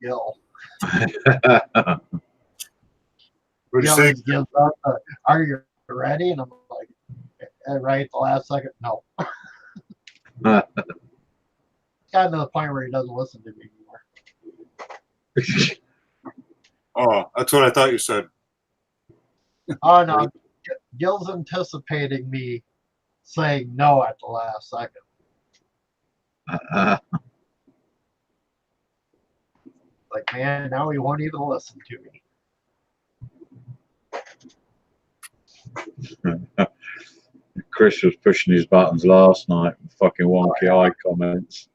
Gil. What do you Gil say? just gives up. Are you ready? And I'm like, right at the last second, no. It's gotten to the point where he doesn't listen to me anymore. Oh, that's what I thought you said. Oh no, Gil's anticipating me saying no at the last second. Like, man, now he won't even listen to me. Chris was pushing his buttons last night with fucking wonky eye comments.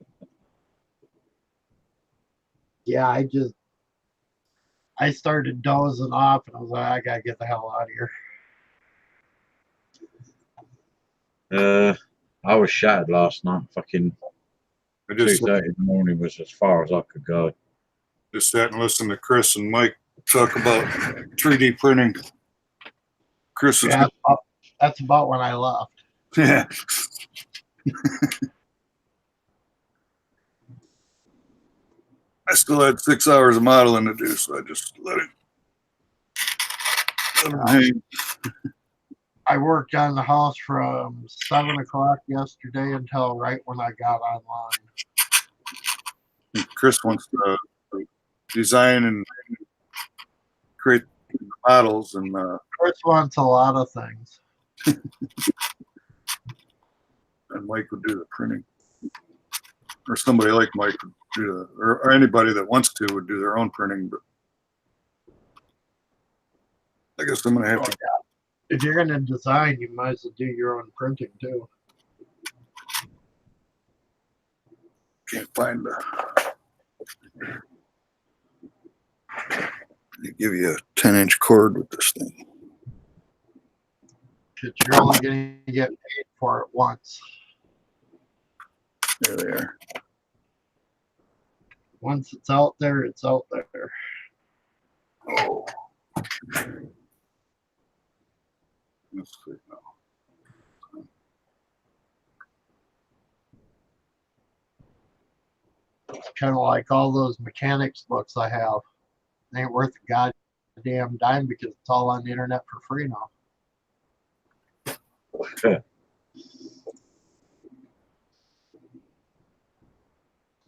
Yeah, I started dozing off and I was like, I gotta get the hell out of here. I was shattered last night. Fucking 2:30 in the morning was as far as I could go. Just sat and listened to Chris and Mike talk about 3D printing. Chris is that's about when I left. Yeah. I still had 6 hours of modeling to do, so I just let it hang. I worked on the house from 7 o'clock yesterday until right when I got online. Chris wants to design and create models, and Chris wants a lot of things. And Mike would do the printing, or somebody like Mike would do the, or anybody that wants to would do their own printing. But I guess I'm gonna have to. If you're gonna design, you might as well do your own printing too. Can't find they give you a 10-inch cord with this thing. Because you're only gonna get paid for it once. There they are. Once it's out there, it's out there. Oh. Let's see now. It's kind of like all those mechanics books I have. They ain't worth a goddamn dime because it's all on the internet for free now.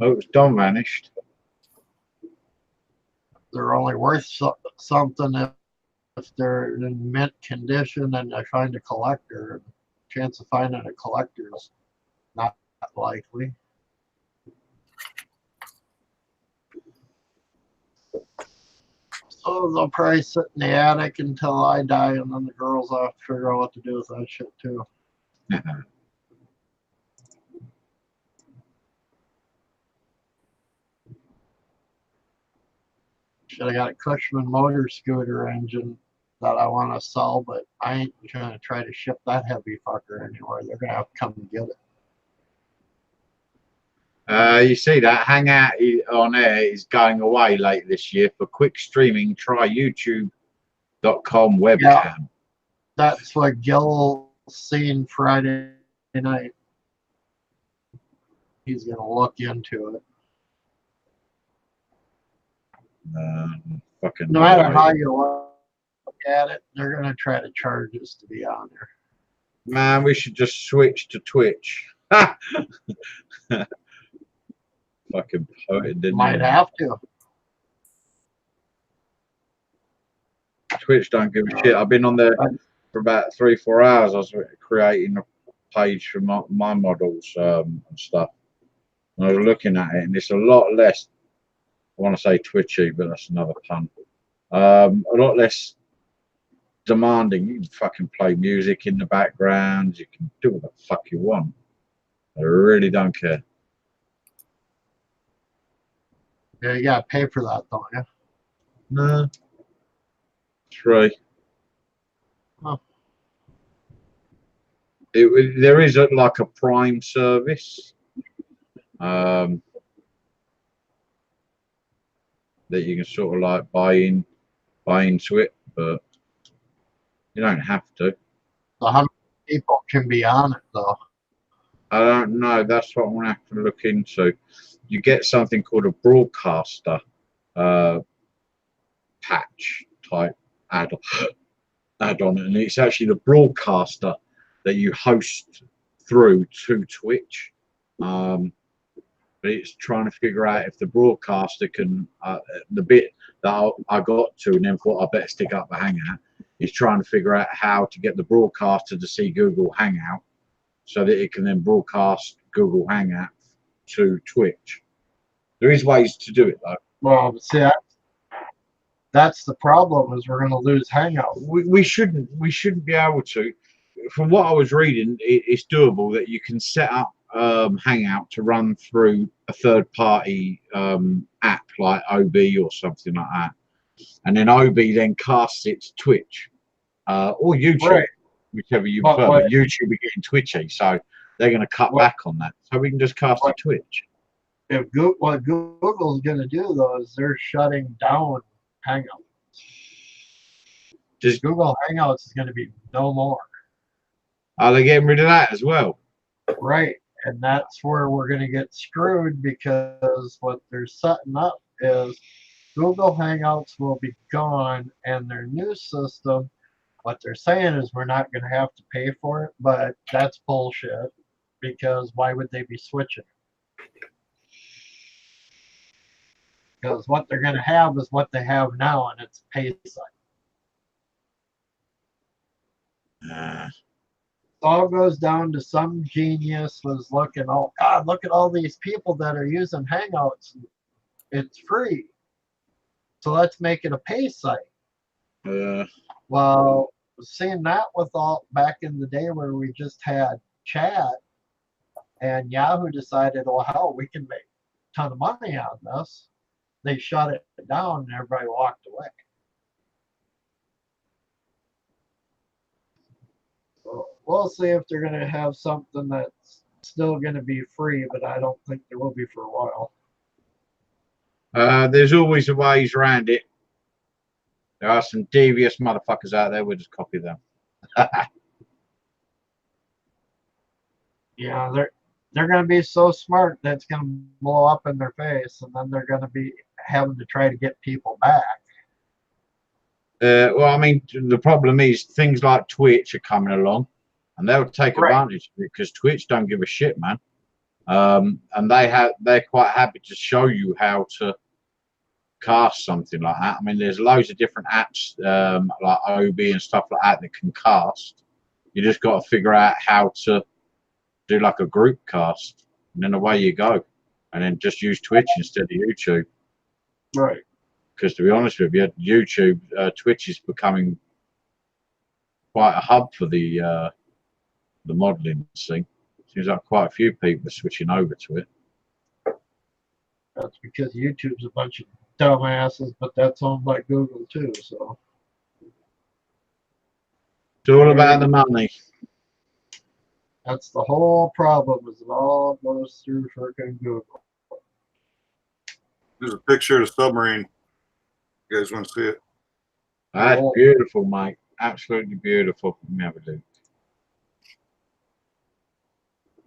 Oh, it's Don vanished. They're only worth something if they're in mint condition and I find a collector. Chance of finding a collector is not likely. So they'll probably sit in the attic until I die, and then the girls will have to figure out what to do with that shit too. Should have got a Cushman motor scooter engine that I want to sell, but I ain't gonna try to ship that heavy fucker anywhere. They're gonna have to come and get it. You see that Hangout on air is going away late this year. For quick streaming, try youtube.com webcam. Yeah, that's what Gil seen Friday night. He's gonna look into it. Fucking no matter how you look at it, they're gonna try to charge us to be on there. Man, we should just switch to Twitch. Fucking poet, didn't Might have to. Twitch don't give a shit. I've been on there for about 3-4 hours. I was creating a page for my models and stuff. And I was looking at it, and it's a lot less. I want to say twitchy, but that's another pun. A lot less demanding. You can fucking play music in the background. You can do what the fuck you want. I really don't care. Yeah, you gotta pay for that, don't you? No. Free. Huh. There is like a Prime service that you can sort of like buy into it, but you don't have to. So how many people can be on it though? I don't know. That's what I'm gonna have to look into. You get something called a broadcaster, patch type add-on, and it's actually the broadcaster that you host through to Twitch. But it's trying to figure out if the broadcaster can, the bit that I got to and then thought I better stick up the Hangout, is trying to figure out how to get the broadcaster to see Google Hangout so that it can then broadcast Google Hangout to Twitch. There is ways to do it though. Well, see, that's the problem, is we're going to lose Hangout. We shouldn't be able to. From what I was reading, it's doable that you can set up Hangout to run through a third-party app like OB or something like that, and then OB then casts it to Twitch or YouTube, Right. whichever you prefer. But YouTube are getting twitchy, so they're going to cut back on that. So we can just cast to Twitch. If what Google's going to do though is they're shutting down Hangouts. Just Google Hangouts is going to be no more. Are they getting rid of that as well? Right. And that's where we're going to get screwed, because what they're setting up is Google Hangouts will be gone, and their new system, what they're saying is we're not going to have to pay for it, but that's bullshit, because why would they be switching? Because what they're going to have is what they have now, and it's a pay site. It all goes down to some genius was looking, oh God, look at all these people that are using Hangouts. It's free. So let's make it a pay site. Well, seeing that with all back in the day where we just had chat, and Yahoo decided, oh hell, we can make a ton of money on this. They shut it down and everybody walked away. We'll see if they're going to have something that's still going to be free, but I don't think there will be for a while. There's always a ways around it. There are some devious motherfuckers out there. We'll just copy them. Yeah, they're going to be so smart that it's going to blow up in their face, and then they're going to be having to try to get people back. Well, I mean, the problem is things like Twitch are coming along, and they'll take advantage of it, because Twitch don't give a shit, man. And they're quite happy to show you how to cast something like that. I mean, there's loads of different apps like OB and stuff like that that can cast. You just got to figure out how to do like a group cast, and then away you go, and then just use Twitch instead of YouTube. Right. Because to be honest with you, YouTube, Twitch is becoming quite a hub for the modeling scene. Seems like quite a few people are switching over to it. That's because YouTube's a bunch of dumbasses, but that's owned by Google too. So It's all about the money. that's the whole problem. Is it all goes through freaking Google? There's a picture of the submarine. You guys want to see it? That's beautiful, mate. Absolutely beautiful. Let me have a look.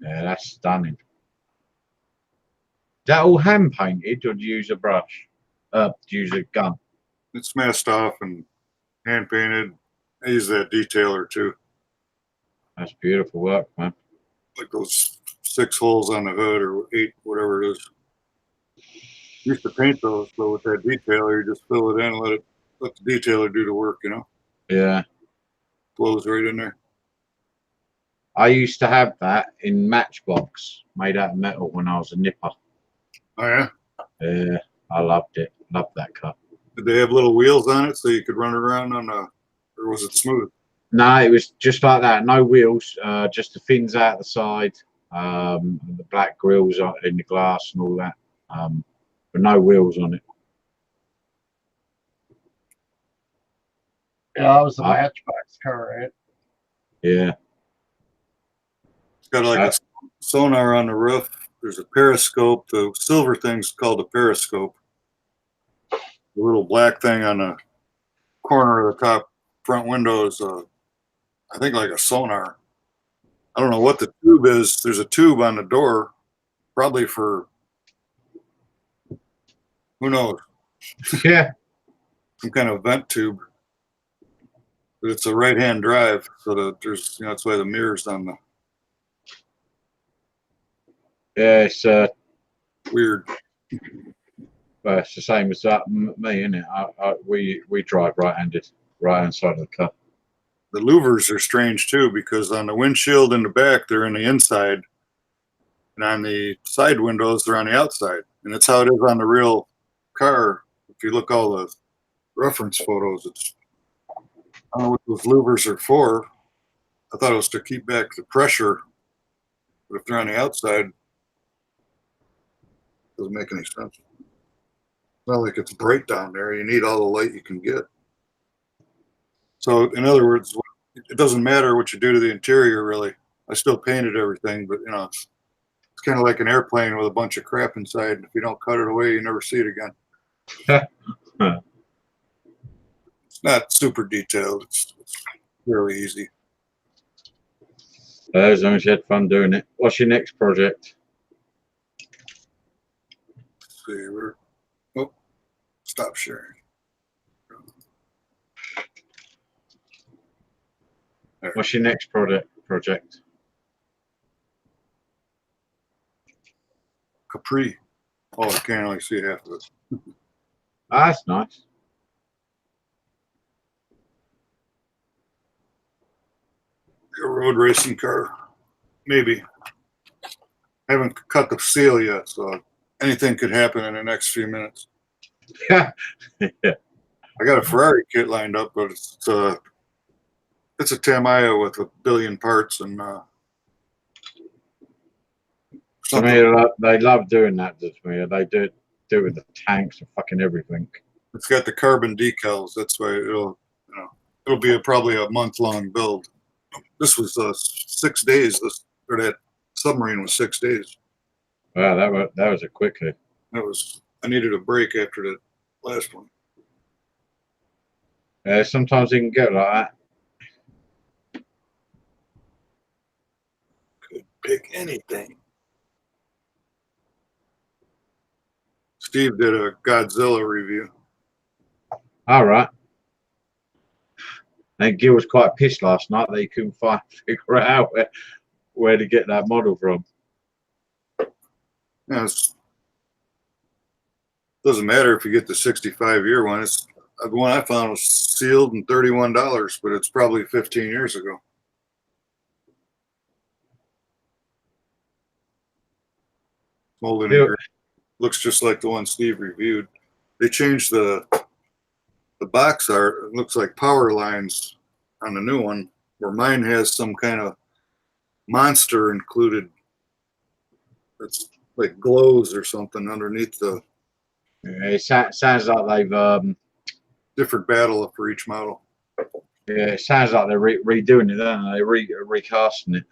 Yeah, that's stunning. Is that all hand painted, or do you use a brush? Do you use a gun? It's masked off and hand painted. I use that detailer too. That's beautiful work, man. Like those 6 holes on the hood, or 8, whatever it is. Used to paint those, but with that detailer, you just fill it in and let the detailer do the work, you know? Yeah. Flows right in there. I used to have that in Matchbox, made out of metal, when I was a nipper. Oh, yeah? Yeah, I loved it. Loved that cut. Did they have little wheels on it so you could run around on the, or was it smooth? No, it was just like that. No wheels, just the fins out the side, the black grills in the glass and all that. But no wheels on it. Yeah, it was a Matchbox car, right? Yeah. It's got like a sonar on the roof. There's a periscope. The silver thing's called a periscope. The little black thing on the corner of the top front window is, I think, like a sonar. I don't know what the tube is. There's a tube on the door, probably for, who knows, Yeah. Some kind of vent tube. But it's a right-hand drive, so that there's, that's why the mirror's on the. Yeah, it's Weird. well, it's the same as that me, isn't it? We drive right-handed, right-hand side of the car. The louvers are strange too, because on the windshield in the back, they're in the inside, and on the side windows, they're on the outside. And that's how it is on the real car. If you look all the reference photos, it's, I don't know what those louvers are for. I thought it was to keep back the pressure, but if they're on the outside, it doesn't make any sense. It's not like it's bright down there. You need all the light you can get. So, in other words, it doesn't matter what you do to the interior, really. I still painted everything, but it's kind of like an airplane with a bunch of crap inside. If you don't cut it away, you never see it again. It's not super detailed. It's really easy. As long as you had fun doing it. What's your next project? Let's see, stop sharing. There. What's your next project? Capri. Oh, I can't only see half of it. Ah, that's nice. A road racing car, maybe. I haven't cut the seal yet, so anything could happen in the next few minutes. Yeah. I got a Ferrari kit lined up, but it's a Tamiya with a billion parts, and To me, they love doing that to me. They do it with the tanks and fucking everything. it's got the carbon decals. That's why it'll be probably a month-long build. This was 6 days. That submarine was 6 days. Wow, that was a quick hit. I needed a break after the last one. Sometimes you can get like that. Could pick anything. Steve did a Godzilla review. All right. And Gil was quite pissed last night that he couldn't figure out where to get that model from. Yeah, doesn't matter if you get the 65-year one. The one I found was sealed and $31, but it's probably 15 years ago. Molded in green. Looks just like the one Steve reviewed. They changed the box art. It looks like power lines on the new one, where mine has some kind of monster included. It's like glows or something underneath the. It sounds like they've different battle for each model. Yeah, it sounds like they're redoing it, don't they? Recasting it.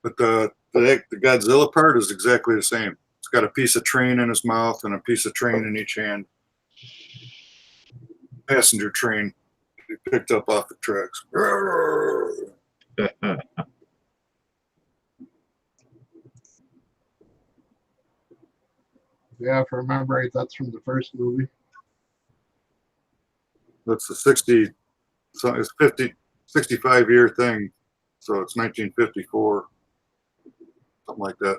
But the Godzilla part is exactly the same. It's got a piece of train in his mouth and a piece of train in each hand. Passenger train he picked up off the tracks. Yeah, if I remember right, that's from the first movie. That's the 60, so it's 65-year thing. So it's 1954, something like that.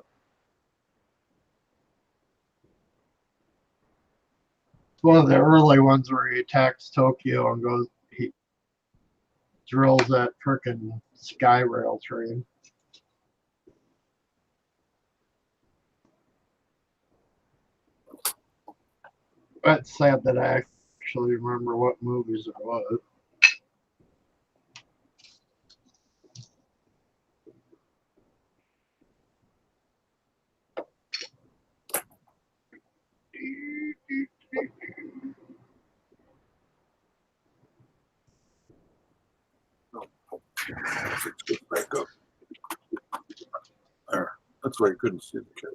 It's one of the early ones where he attacks Tokyo and he drills that frickin' sky rail train. That's sad that I actually remember what movies it was. Back up. There. That's why you couldn't see the kid.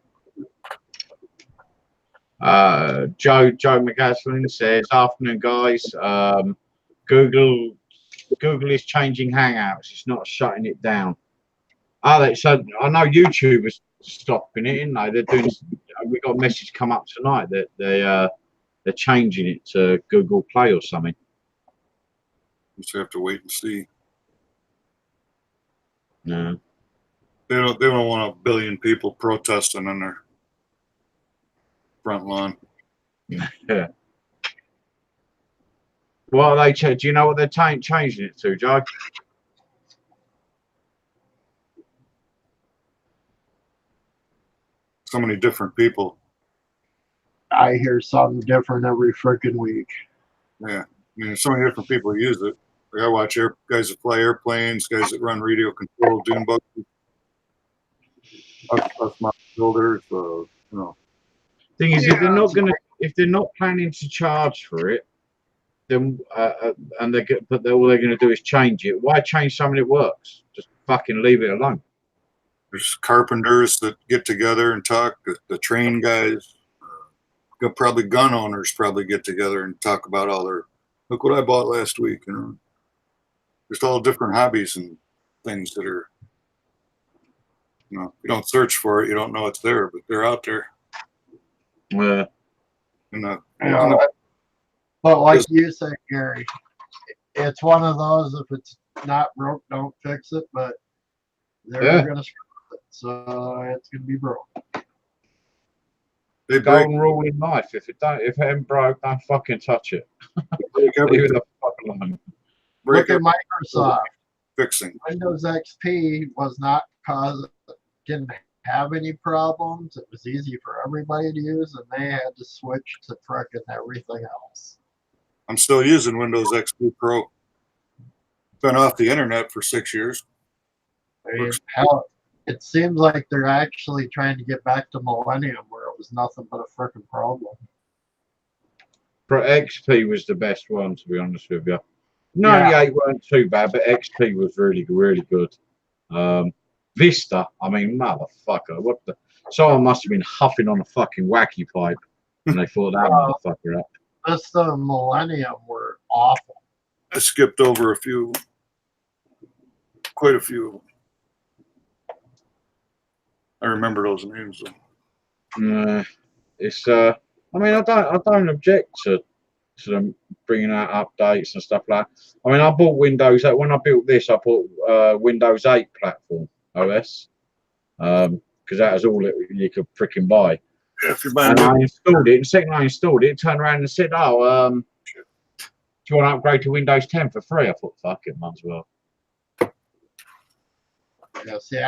Joe McCaslin says, "Afternoon, guys. Google is changing Hangouts. It's not shutting it down. So I know YouTube is stopping it, isn't they? They're doing. We got a message come up tonight that they're changing it to Google Play or something. Just have to wait and see. No. They don't want a billion people protesting on their front lawn. Yeah. Well, do you know what they're changing it to, Joe? So many different people. I hear something different every freaking week. Yeah, I mean, there's so many different people who use it. Like I watch guys that fly airplanes, guys that run radio control dune buses, us mountain builders. You know. Thing is, if they're not planning to charge for it, then and all they're gonna do is change it. Why change something that works? Just fucking leave it alone. There's carpenters that get together and talk. The train guys, probably gun owners probably get together and talk about all their. Look what I bought last week. You know, just all different hobbies and things that are. You know, you don't search for it, you don't know it's there, but they're out there. But like you said, Gary, it's one of those. If it's not broke, don't fix it. But they're gonna screw it, so it's gonna be broke. They golden rule in life: if it ain't broke, don't fucking touch it. Leave it the fuck alone. Look at Microsoft. Fixing Windows XP was not didn't have any problems. It was easy for everybody to use, and they had to switch to frickin' everything else. I'm still using Windows XP Pro. Been off the internet for 6 years. I mean, it seems like they're actually trying to get back to Millennium, where it was nothing but a frickin' problem. Pro XP was the best one, to be honest with you. 98 weren't too bad, but XP was really, really good. Vista, I mean, motherfucker, what the? Someone must have been huffing on a fucking wacky pipe, and they thought that motherfucker up. Vista and Millennium were awful. I skipped over quite a few. I remember those names though. It's I mean, I don't object to them bringing out updates and stuff like that. I mean, I bought Windows. When I built this, I bought Windows 8 platform OS because that was all you could freaking buy. Yeah, if you're buying and I installed it. And the second I installed it, it turned around and said, "Oh, do you want to upgrade to Windows 10 for free?" I thought, "Fuck it, might as well." Yeah, see,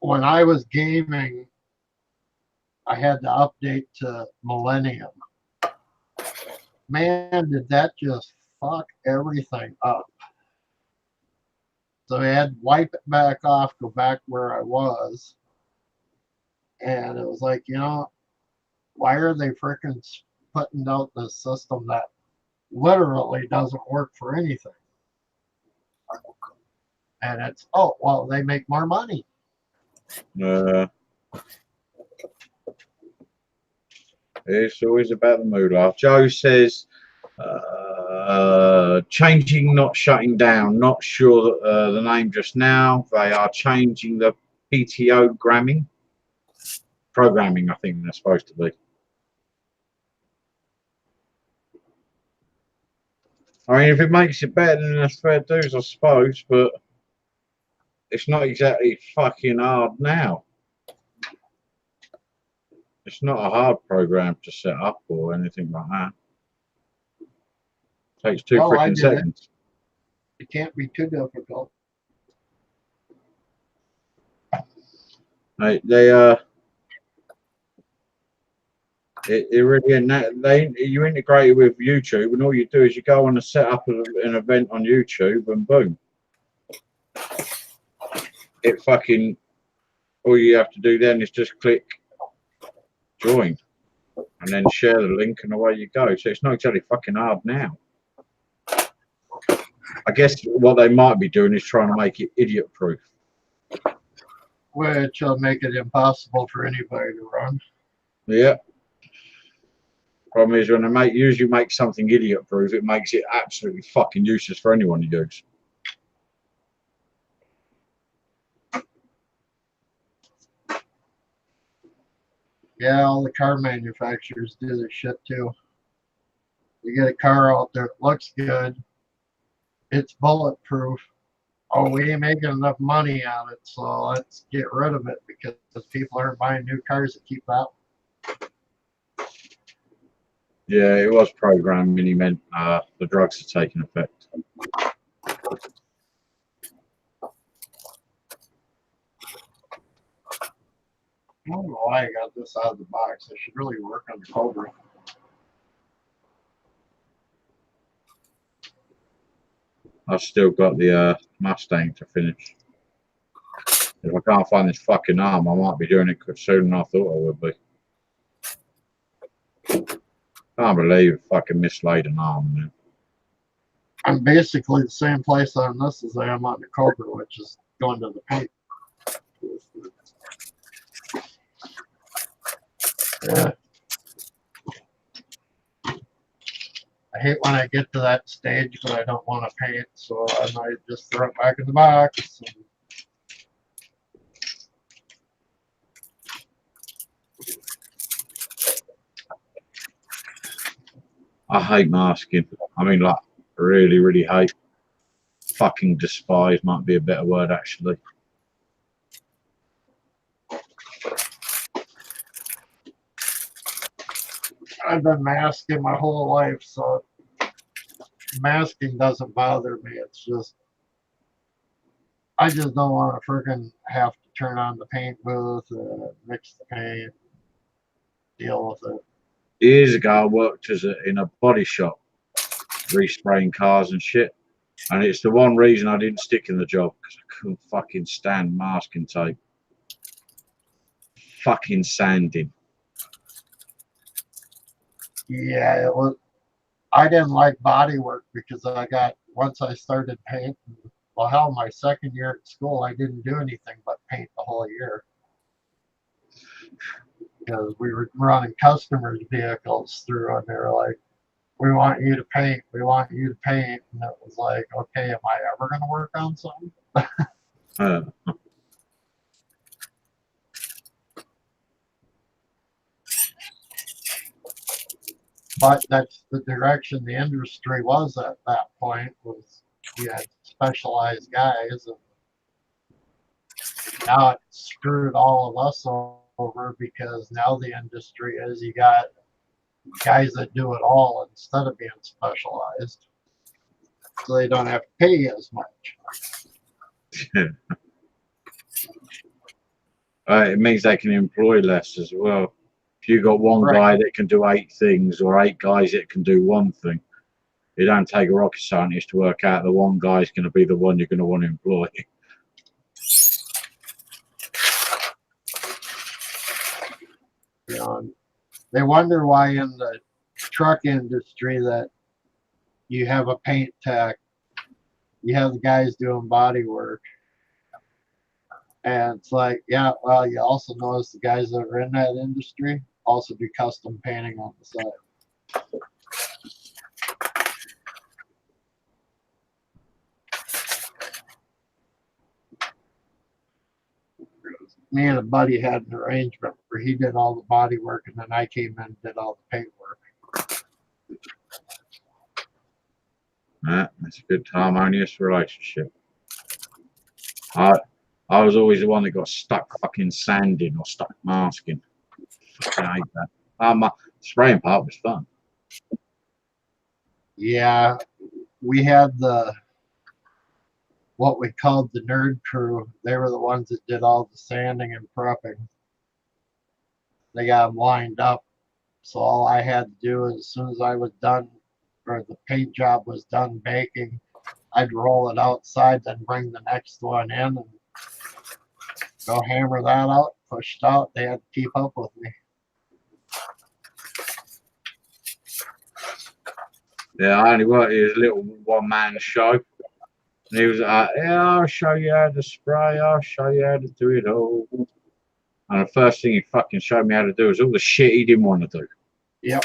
when I was gaming, I had to update to Millennium. Man, did that just fuck everything up. So I had to wipe it back off, go back where I was. And it was like, why are they freaking putting out this system that literally doesn't work for anything? And it's, oh, well, they make more money. It's always about the moolah. Joe says, changing, not shutting down. Not sure the name just now. They are changing the PTO programming, I think they're supposed to be. I mean, if it makes it better, then that's fair dues, I suppose, but it's not exactly fucking hard now. It's not a hard program to set up or anything like that. It takes two freaking seconds. It can't be too difficult. It really isn't. You integrate it with YouTube, and all you do is you go on and set up an event on YouTube, and boom, it fucking. All you have to do then is just click join, and then share the link, and away you go. So it's not exactly fucking hard now. I guess what they might be doing is trying to make it idiot-proof, which will make it impossible for anybody to run. Yeah. Problem is, when they usually make something idiot-proof, it makes it absolutely fucking useless for anyone to use. Yeah, all the car manufacturers do this shit too. You get a car out there, it looks good, it's bulletproof. Oh, we ain't making enough money on it, so let's get rid of it because people aren't buying new cars to keep that. Yeah, it was programming. He meant the drugs are taking effect. I don't know why I got this out of the box. I should really work on the Cobra. I've still got the Mustang to finish. If I can't find this fucking arm, I might be doing it sooner than I thought I would be. Can't believe I fucking mislaid an arm, man. I'm basically the same place on this as I am on the Cobra, which is going to the paint. Yeah. I hate when I get to that stage, but I don't want to paint, so I might just throw it back in the box. I hate masking. I mean, like, really, really hate. Fucking despise might be a better word, actually. I've been masking my whole life, so masking doesn't bother me. It's just, I just don't want to freaking have to turn on the paint booth, mix the paint, deal with it. Years ago, I worked in a body shop, respraying cars and shit. And it's the one reason I didn't stick in the job, because I couldn't fucking stand masking tape. Fucking sanding. Yeah, it was. I didn't like body work because once I started painting, well, hell, my second year at school, I didn't do anything but paint the whole year. Because we were running customers' vehicles through, and they were like, we want you to paint, we want you to paint. And it was like, okay, am I ever going to work on something? But that's the direction the industry was at that point, was you had specialized guys, and now it screwed all of us over because now the industry is you got guys that do it all instead of being specialized, so they don't have to pay as much. It means they can employ less as well. If you got one Right. guy that can do 8 things, or 8 guys that can do one thing, it don't take a rocket scientist to work out the one guy's going to be the one you're going to want to employ. You know, they wonder why in the truck industry that you have a paint tech, you have the guys doing body work. And it's like, yeah, well, you also notice the guys that are in that industry also do custom painting on the side. Me and a buddy had an arrangement where he did all the body work and then I came in and did all the paint work. That's a good harmonious relationship. I was always the one that got stuck fucking sanding or stuck masking. Fucking hate that. My spraying part was fun. Yeah, we had what we called the nerd crew. They were the ones that did all the sanding and prepping. They got them lined up. So all I had to do is, as soon as I was done, or the paint job was done baking, I'd roll it outside, then bring the next one in and go hammer that out, push it out. They had to keep up with me. Yeah, I only worked his little one-man show. And he was like, yeah, I'll show you how to spray, I'll show you how to do it all. And the first thing he fucking showed me how to do was all the shit he didn't want to do. Yep.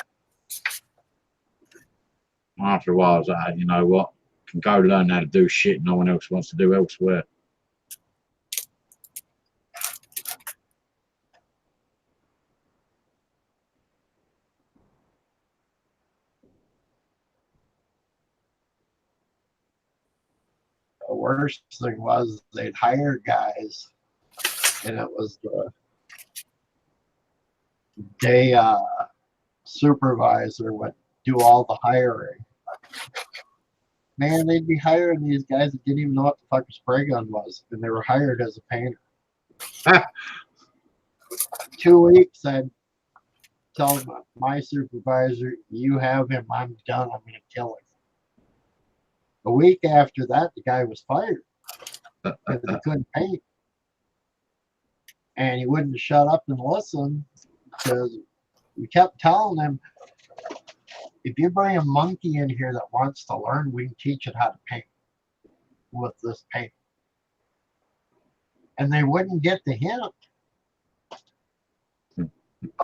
After a while, I was like, you know what? I can go learn how to do shit no one else wants to do elsewhere. worst thing was they'd hire guys, and it was the day supervisor would do all the hiring. Man, they'd be hiring these guys that didn't even know what the fuck a spray gun was, and they were hired as a painter. 2 weeks, I'd tell my supervisor, "You have him. I'm done. I'm going to kill him." A week after that, the guy was fired because he couldn't paint, and he wouldn't shut up and listen because we kept telling him, "If you bring a monkey in here that wants to learn, we can teach it how to paint with this paint." And they wouldn't get the hint.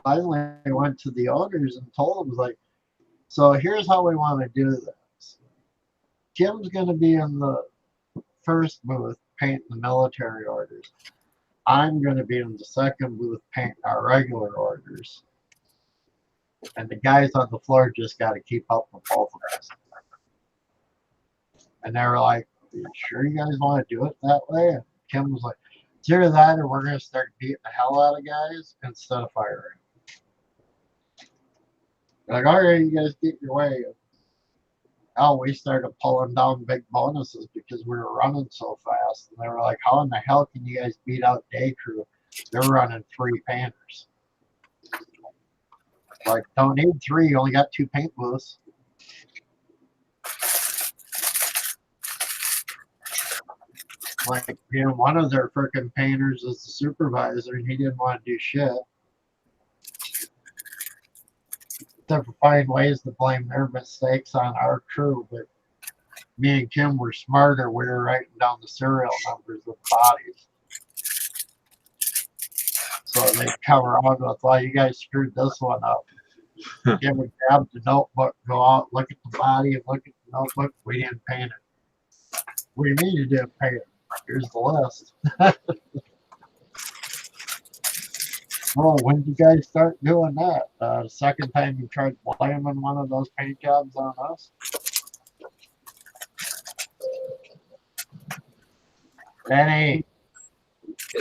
Finally, I went to the owners and told them, like, "So here's how we want to do this. Jim's going to be in the first booth painting the military orders. I'm going to be in the second booth painting our regular orders. And the guys on the floor just got to keep up with both of us." And they were like, "Are you sure you guys want to do it that way?" And Kim was like, "It's either that or we're going to start beating the hell out of guys instead of firing." Like, "All right, you guys get your way." Oh, we started pulling down big bonuses because we were running so fast. And they were like, "How in the hell can you guys beat out day crew? They're running 3 painters." Like, don't need 3, you only got 2 paint booths. Like, one of their freaking painters is the supervisor, and he didn't want to do shit. Except for finding ways to blame their mistakes on our crew, but me and Kim were smarter. We were writing down the serial numbers of bodies. So they cover on with, "Well, you guys screwed this one up." Kim would grab the notebook, go out, look at the body, and look at the notebook. "We didn't paint it." "What do you mean you didn't paint it?" "Here's the list." "Oh, when did you guys start doing that?" The second time you tried blaming one of those paint jobs on us." Lenny.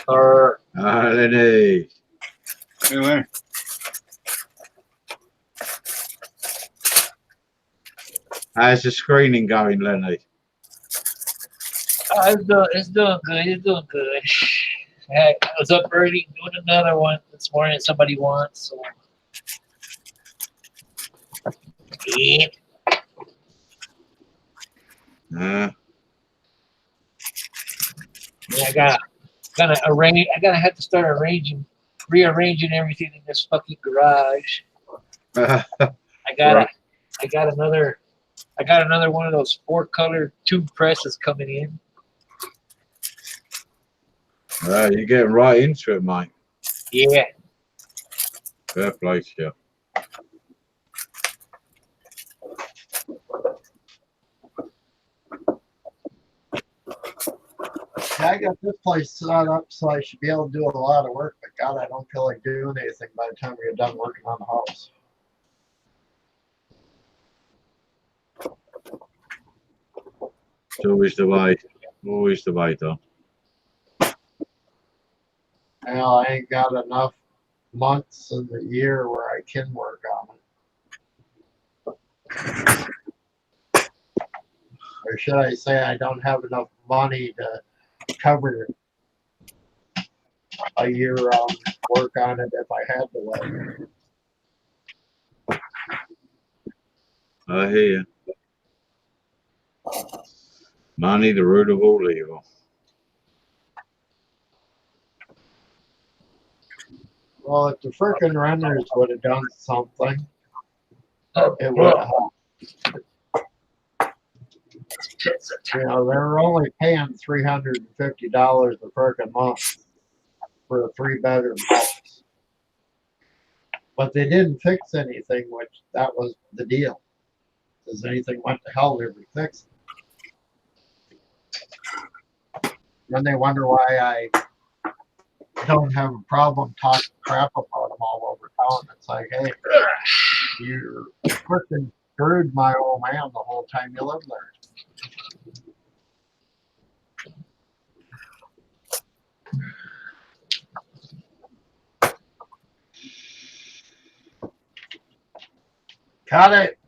Lenny. Anyway, How's the screening going, Lenny? It's doing good. It's doing good. Heck, I was up early doing another one this morning. Somebody wants. So. Yeah. Yeah, I gotta have to start rearranging everything in this fucking garage. I got another one of those 4-color tube presses coming in. You're getting right into it, mate. Yeah. Fair play to you. I got this place set up so I should be able to do a lot of work, but God, I don't feel like doing anything by the time we get done working on the house. It's always the way. Always the way, though. Well, I ain't got enough months in the year where I can work on it. Or should I say I don't have enough money to cover a year-round work on it if I had to work. I hear you. Money, the root of all evil. Well, if the frickin' renters would have done something, it would have helped. They were only paying $350 a frickin' month for a 3-bedroom house. But they didn't fix anything, which that was the deal. If anything went to hell, they would fix it. Then they wonder why I don't have a problem talking crap about them all over town. It's like, hey, you freaking screwed my old man the whole time you lived there. Cut it.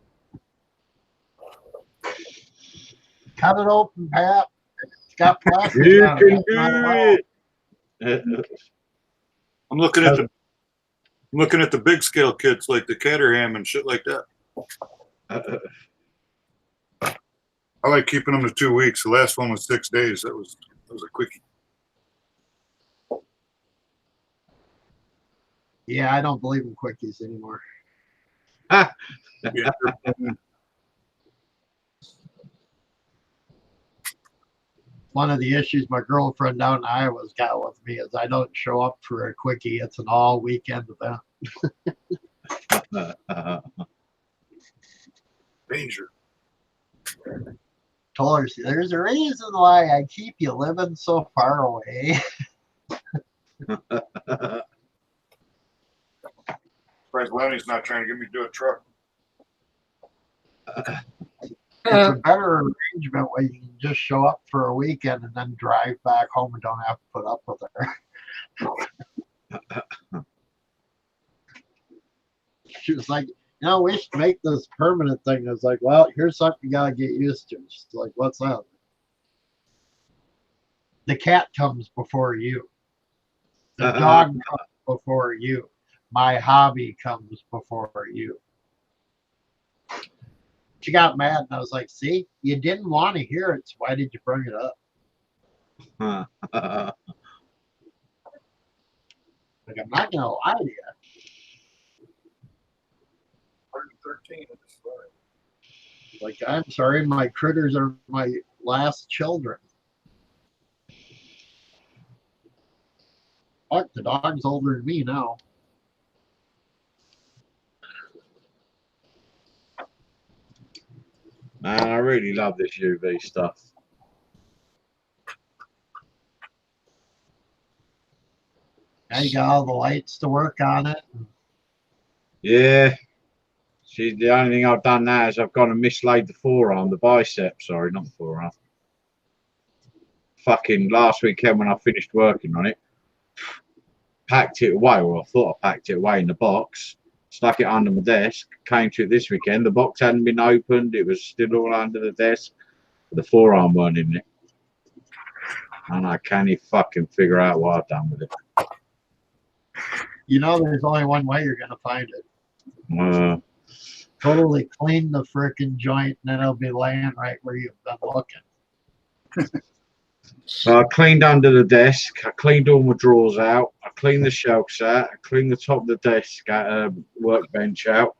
Cut it open, Pat. It's got plastic You on can it. It's not allowed. do it. I'm looking at the big scale kits like the Caterham and shit like that. I like keeping them to 2 weeks. The last one was 6 days. That was a quickie. Yeah, I don't believe in quickies anymore. Yeah. One of the issues my girlfriend down in Iowa's got with me is I don't show up for a quickie. It's an all weekend event. Danger. Told her, there's a reason why I keep you living so far away. Surprised Lenny's not trying to get me to do a truck. It's a better arrangement where you can just show up for a weekend and then drive back home and don't have to put up with her. She was like, we should make this permanent thing. I was like, well, here's something you gotta get used to. She's like, what's that? The cat comes before you. The dog comes before you. My hobby comes before you. She got mad and I was like, see, you didn't want to hear it, so why did you bring it up? Like, I'm not gonna lie to you. 113. Like, I'm sorry, my critters are my last children. Fuck, the dog's older than me now. Man, I really love this UV stuff. Now you got all the lights to work on it. Yeah. See, the only thing I've done now is I've gone and mislaid the forearm, the bicep, sorry, not the forearm. Fucking last weekend when I finished working on it, packed it away, or I thought I packed it away in the box, stuck it under my desk, came to it this weekend, the box hadn't been opened, it was still all under the desk, but the forearm weren't in it. And I can't even fucking figure out what I've done with it. You know, there's only one way you're gonna find it. Totally clean the frickin' joint, and then it'll be laying right where you've been looking. So I cleaned under the desk, I cleaned all my drawers out, I cleaned the shelves out, I cleaned the top of the desk workbench out.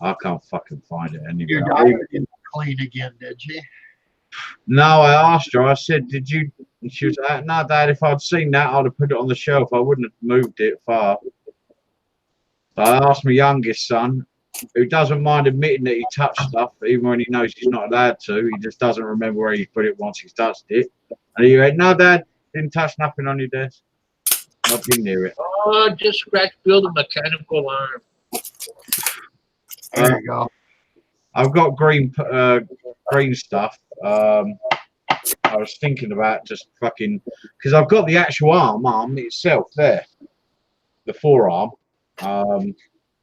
I can't fucking find it anywhere. Your daughter didn't clean again, did she? No, I asked her, I said, did you? And she was like, no, Dad, if I'd seen that, I'd have put it on the shelf. I wouldn't have moved it far. So I asked my youngest son, who doesn't mind admitting that he touched stuff, even when he knows he's not allowed to. He just doesn't remember where he put it once he's touched it. And he went, no, Dad, didn't touch nothing on your desk. Not been near it. Oh, just scratch build a mechanical arm. There you go. I've got green stuff. I was thinking about just fucking, because I've got the actual arm itself there, the forearm.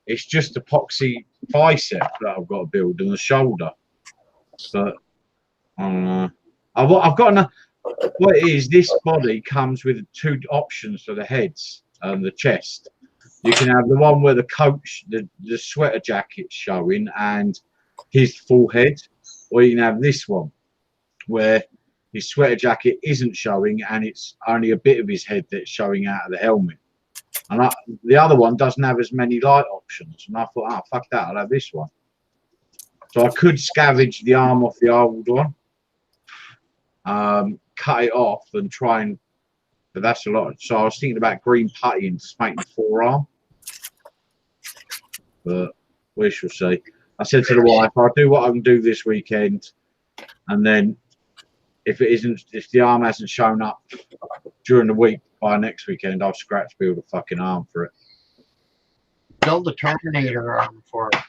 It's just epoxy bicep that I've got to build and the shoulder. But I don't know. I've got enough. What it is, this body comes with 2 options for the heads and the chest. You can have the one where the coach, the sweater jacket's showing and his full head, or you can have this one where his sweater jacket isn't showing and it's only a bit of his head that's showing out of the helmet. And the other one doesn't have as many light options. And I thought, oh, fuck that, I'll have this one. So I could scavenge the arm off the old one, cut it off and try and, but that's a lot. So I was thinking about green putty and just making the forearm. But we shall see. I said to the wife, I'll do what I can do this weekend. And then if the arm hasn't shown up during the week, by next weekend, I'll scratch build a fucking arm for it. Build a Terminator arm for it.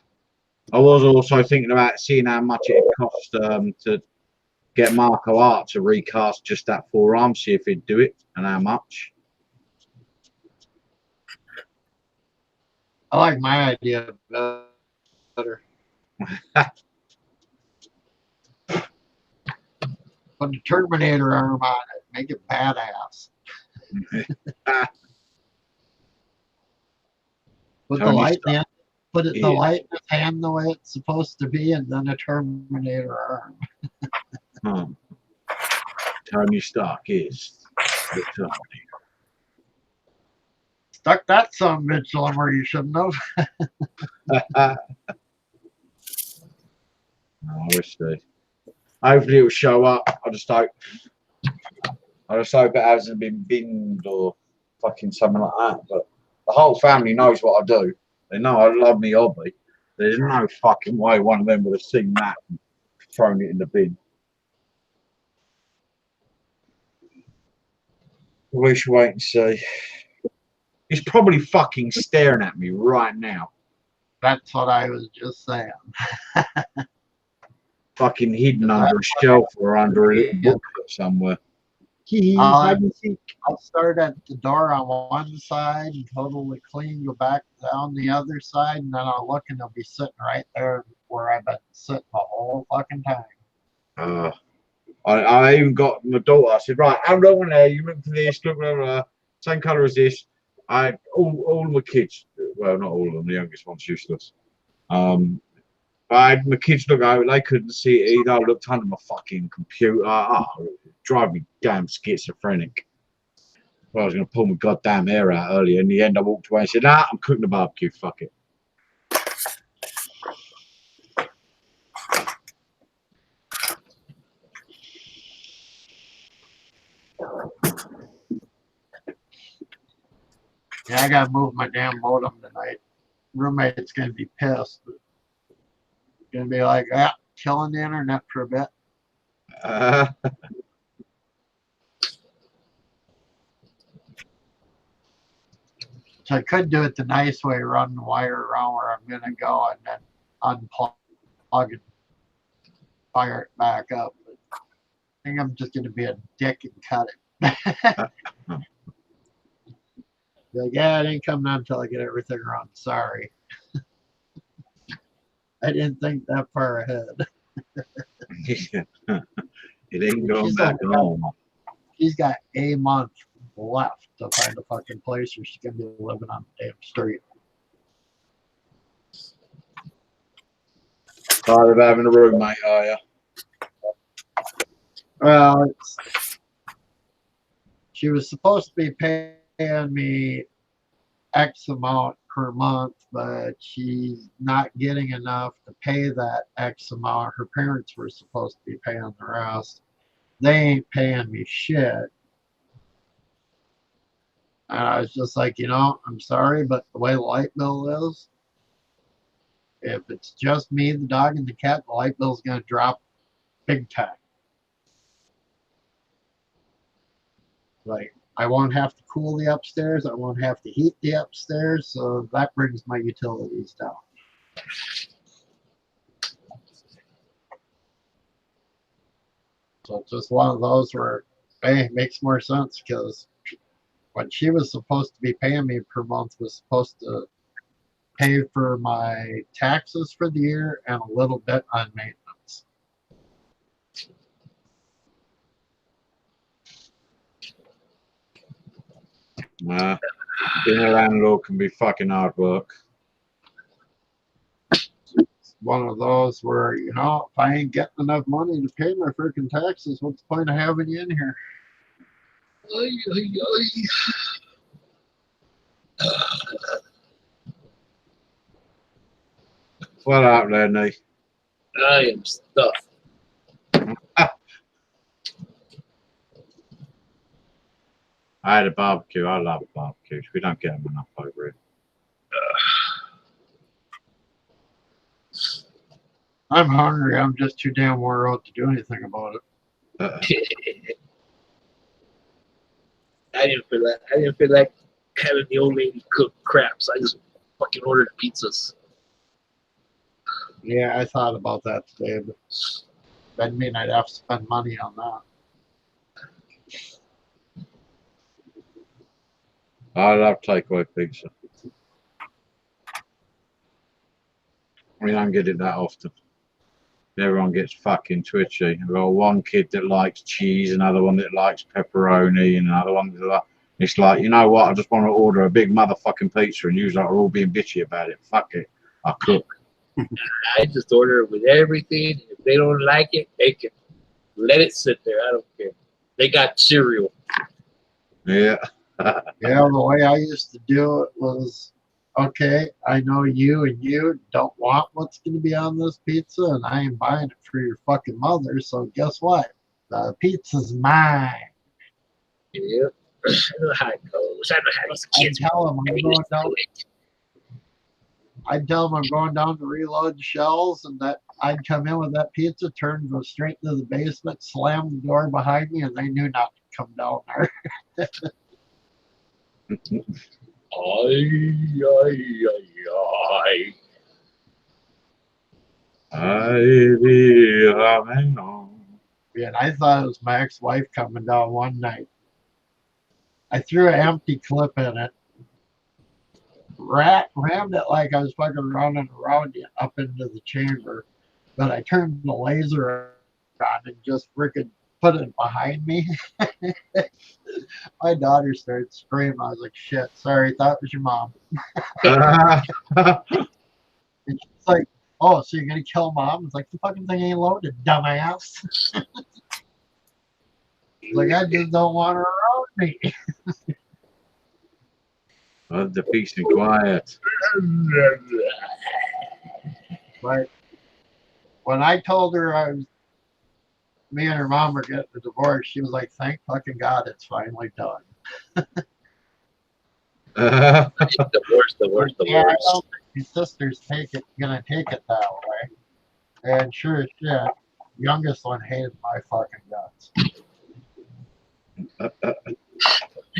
I was also thinking about seeing how much it cost to get Marco Art to recast just that forearm, see if he'd do it and how much. I like my idea better. Put the Terminator arm on it. Make it badass. Put the light in. Put it the light in his hand the way it's supposed to be, and then a Terminator arm. Tony Stark is the Terminator. Stuck that some bitch somewhere you shouldn't have. I wish they. Hopefully it'll show up. I just hope it hasn't been binned or fucking something like that. But the whole family knows what I do. They know I love me hobby. There's no fucking way one of them would have seen that and thrown it in the bin. We should wait and see. He's probably fucking staring at me right now. That's what I was just saying. Fucking hidden under a shelf or under a little booklet somewhere. I'll start at the door on one side and totally clean, go back down the other side, and then I'll look and they'll be sitting right there where I've been sitting the whole fucking time. I even got my daughter. I said, right, I'm going there. You look for this, look for same colour as this. All my kids, well, not all of them. The youngest one's useless. I had my kids look over. They couldn't see it either. I looked under my fucking computer. Drive me damn schizophrenic. Well, I was going to pull my goddamn hair out earlier. In the end, I walked away and said, nah, I'm cooking the barbecue. Fuck it. Yeah, I gotta move my damn modem tonight. Roommate's gonna be pissed. Gonna be like, killing the internet for a bit. So I could do it the nice way, run the wire around where I'm gonna go and then unplug and fire it back up. But I think I'm just gonna be a dick and cut it. Like, yeah, it ain't coming on until I get everything wrong. Sorry. I didn't think that far ahead. It ain't going back home. She's got a month left to find a fucking place where she's gonna be living on the damn street. Tired of having a roommate, are you? Well, she was supposed to be paying me X amount per month, but she's not getting enough to pay that X amount. Her parents were supposed to be paying the rest. They ain't paying me shit. And I was just like, I'm sorry, but the way the light bill is, if it's just me, the dog, and the cat, the light bill's going to drop big time. Like, I won't have to cool the upstairs. I won't have to heat the upstairs. So that brings my utilities down. So it's just one of those where, hey, it makes more sense because what she was supposed to be paying me per month was supposed to pay for my taxes for the year and a little bit on maintenance. Being a landlord can be fucking hard work. It's one of those where, if I ain't getting enough money to pay my freaking taxes, what's the point of having you in here? What up, Lenny? I am stuffed. I had a barbecue. I love barbecues. We don't get them enough over here. I'm hungry. I'm just too damn wore out to do anything about it. I didn't feel like having the old lady cook crap, so I just fucking ordered pizzas. Yeah, I thought about that today, but that'd mean I'd have to spend money on that. I love takeaway pizza. We don't get it that often. Everyone gets fucking twitchy. We've got one kid that likes cheese, another one that likes pepperoni, and another one that like. It's like, you know what? I just want to order a big motherfucking pizza, and you are all being bitchy about it. Fuck it, I cook. I just order it with everything. If they don't like it, they can let it sit there. I don't care. They got cereal. Yeah. Yeah, the way I used to do it was, okay, I know you and you don't want what's going to be on this pizza, and I ain't buying it for your fucking mother, so guess what? The pizza's mine. Yeah. I know how it goes. I know how these kids I'd tell them I'm going down. do it. I'd tell them I'm going down to reload shells, and that I'd come in with that pizza, turn, go straight to the basement, slam the door behind me, and they knew not to come down there. And I thought it was my ex-wife coming down one night. I threw an empty clip in it, rammed it like I was fucking running around it up into the chamber, but I turned the laser on and just freaking put it behind me. My daughter started screaming. I was like, shit, sorry, thought it was your mom. And she's like, oh, so you're going to kill mom? It's like, the fucking thing ain't loaded, dumbass. Like, I just don't want her around me. Hold the peace and quiet. But when I told her me and her mom were getting a divorce, she was like, thank fucking God it's finally done. The Yeah, I worst. don't think your sister's gonna take it that way. And sure as shit, youngest one hated my fucking guts.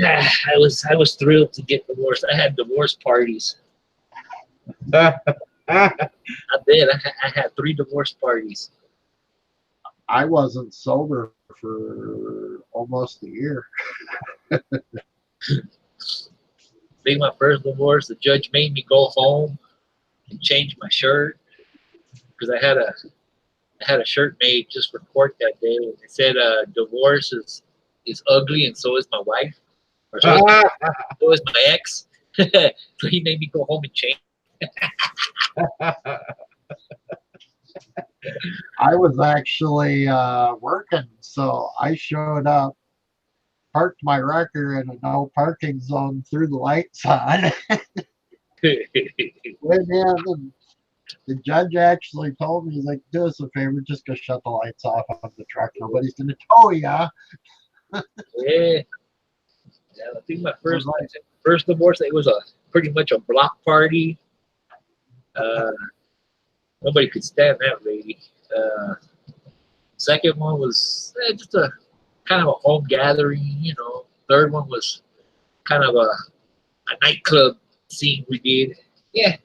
I was thrilled to get divorced. I had divorce parties. I did. I had 3 divorce parties. I wasn't sober for almost a year. I think my first divorce, the judge made me go home and change my shirt because I had a shirt made just for court that day. And it said divorce is ugly and so is my wife. Or so is my ex. So he made me go home and change. I was actually working, so I showed up, parked my wrecker in a no parking zone, threw the lights on, went in, and the judge actually told me, he's like, do us a favor, just go shut the lights off on the truck. Nobody's going to tow ya. Yeah. I think my first divorce, it was pretty much a block party. Nobody could stand that lady. Second one was just a kind of a home gathering, you know. Third one was kind of a nightclub scene we did. Yeah.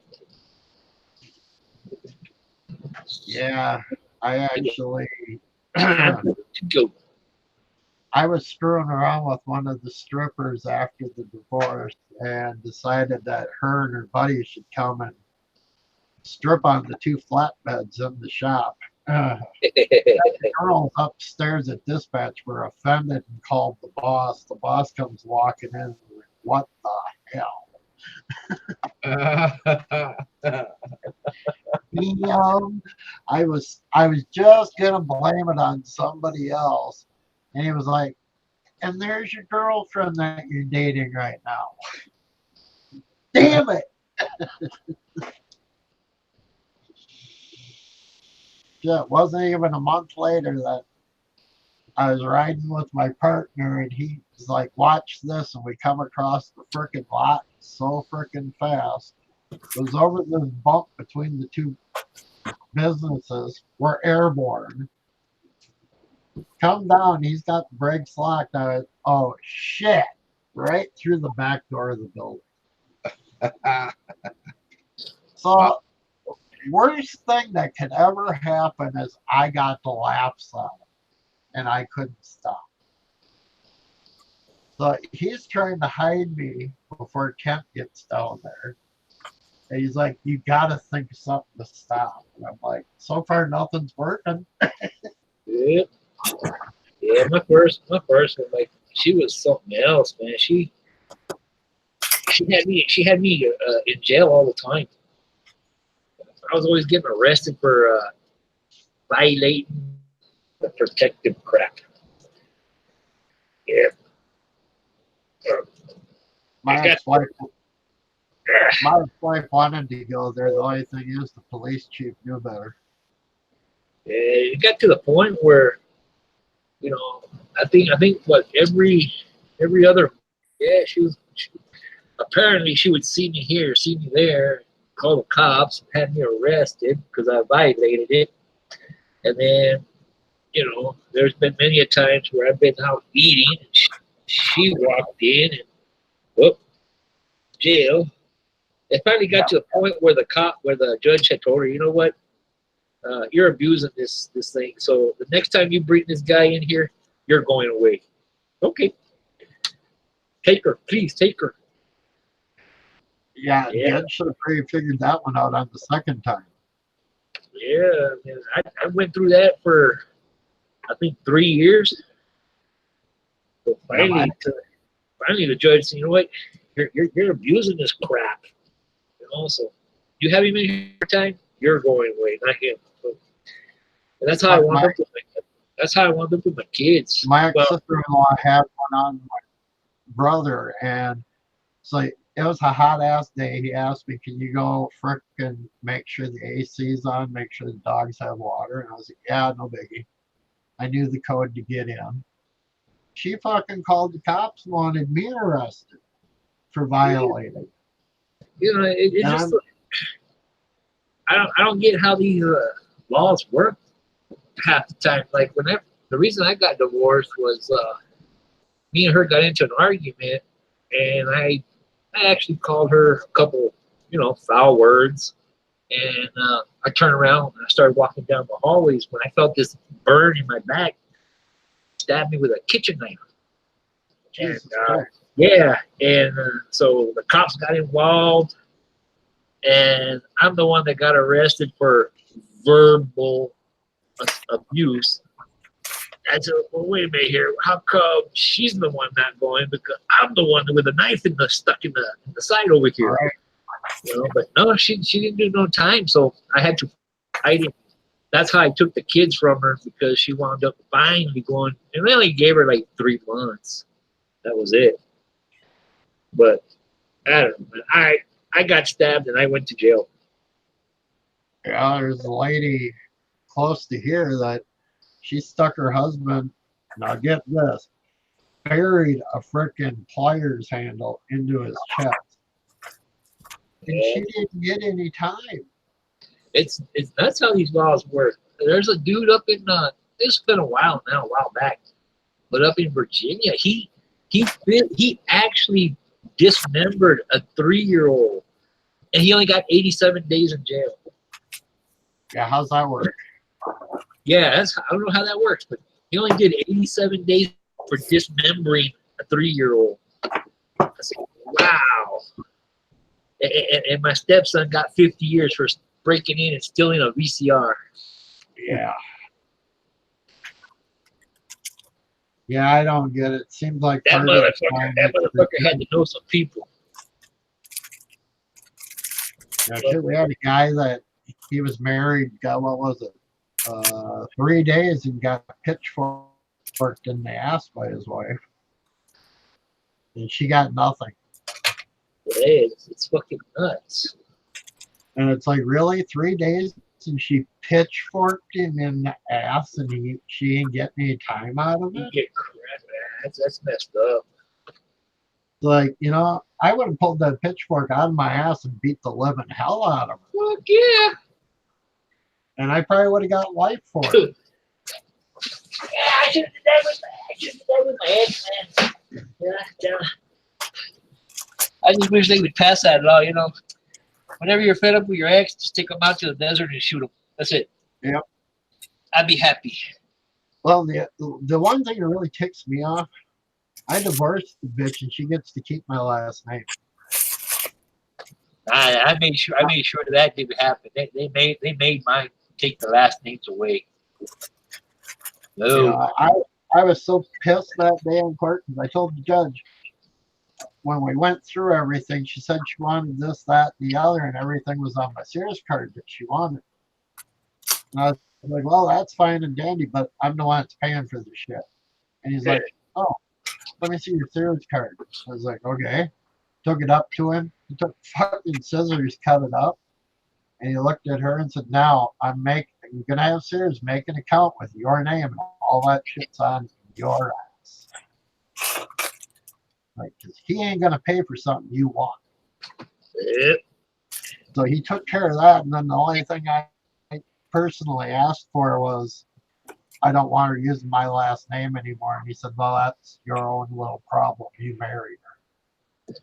Yeah, I actually, Go. I was screwing around with one of the strippers after the divorce and decided that her and her buddy should come and strip on the 2 flatbeds in the shop. The girls upstairs at dispatch were offended and called the boss. The boss comes walking in and like, what the hell? I was just gonna blame it on somebody else, and he was like, "And there's your girlfriend that you're dating right now." Damn it! Yeah, it wasn't even a month later that I was riding with my partner, and he was like, "Watch this," and we come across the frickin' lot so frickin' fast. It was over this bump between the 2 businesses. We're airborne. Come down. He's got the brakes locked. Oh shit! Right through the back door of the building. So, worst thing that could ever happen is I got the laps on it, and I couldn't stop. So he's trying to hide me before Kent gets down there. And he's like, you gotta think of something to stop. And I'm like, so far nothing's working. Yeah. Yeah, my first one, like, she was something else, man. She had me in jail all the time. I was always getting arrested for violating the protective crap. Yeah. My I got- ex-wife wanted to go there. The only thing is the police chief knew better. It got to the point where, you know, I think what every other, yeah, apparently she would see me here, see me there, call the cops, had me arrested because I violated it. And then, you know, there's been many a times where I've been out eating and she walked in and, whoop, jail. It finally got to the point where the judge had told her, you know what, you're abusing this thing. So the next time you bring this guy in here, you're going away. Okay. Take her, please take her. Yeah, Judge should have pretty figured that one out on the second time. Yeah, man, I went through that for, I think, 3 years. So finally the judge said, you know what, you're abusing this crap. You know, so you have him in here time, you're going away, not him. So, and that's how I wound up with my kids. My ex-sister-in-law had one on my brother, and so it was a hot ass day. He asked me, can you go frickin' make sure the AC's on, make sure the dogs have water? And I was like, yeah, no biggie. I knew the code to get in. She fucking called the cops and wanted me arrested for violating. You know, it just, I don't get how these laws work half the time. Like the reason I got divorced was me and her got into an argument, and I actually called her a couple, you know, foul words, and I turned around and I started walking down the hallways when I felt this burn in my back, stabbed me with a kitchen knife. Jesus And yeah, and so the cops got involved, and I'm the one that got arrested for verbal abuse. I said, well, wait a minute here. How come she's the one not going? Because I'm the one with a knife stuck in the side over here. Right. You know, but no, she didn't do no time, so I had to fight it. That's how I took the kids from her, because she wound up finally going, and they only gave her like 3 months. That was it. But I don't know. I got stabbed and I went to jail. Yeah, there's a lady close to here that she stuck her husband, now get this, buried a frickin' pliers handle into his chest. And she didn't get any time. It's that's how these laws work. There's a dude up in it's been a while back, but up in Virginia, he actually dismembered a 3-year-old, and he only got 87 days in jail. Yeah, how's that work? Yeah, I don't know how that works, but he only did 87 days for dismembering a 3-year-old. I said, wow. And my stepson got 50 years for breaking in and stealing a VCR. Yeah. Yeah, I don't get it. Seems like That motherfucker had to know some people. Yeah, we had a guy that he was married, got, what was it, 3 days, and got pitchforked in the ass by his wife. And she got nothing. Hey, it's fucking nuts. And it's like, really? 3 days? And she pitchforked him in the ass, and she ain't getting any time out of You it? get crap, man. That's messed up. Like, you know, I would have pulled that pitchfork out of my ass and beat the living hell out of her. Fuck yeah. And I probably would have got life for it. Yeah, I should have done that with my ex, man. Yeah. I just wish they would pass that law, you know. Whenever you're fed up with your ex, just take them out to the desert and shoot them. That's it. Yep. I'd be happy. Well, the one thing that really ticks me off, I divorced the bitch and she gets to keep my last name. I made sure that didn't happen. They made mine take the last names away. No. You know, I was so pissed that day in court because I told the judge when we went through everything, she said she wanted this, that, and the other, and everything was on my Sears card that she wanted. And I was like, well, that's fine and dandy, but I'm the one that's paying for the shit. And he's like, oh, let me see your Sears card. I was like, okay. Took it up to him. He took fucking scissors, cut it up. And he looked at her and said, now I'm going to have Sears make an account with your name and all that shit's on your ass. Like, because he ain't going to pay for something you want. Yep. So he took care of that. And then the only thing I personally asked for was, I don't want her using my last name anymore. And he said, well, that's your own little problem. You married her.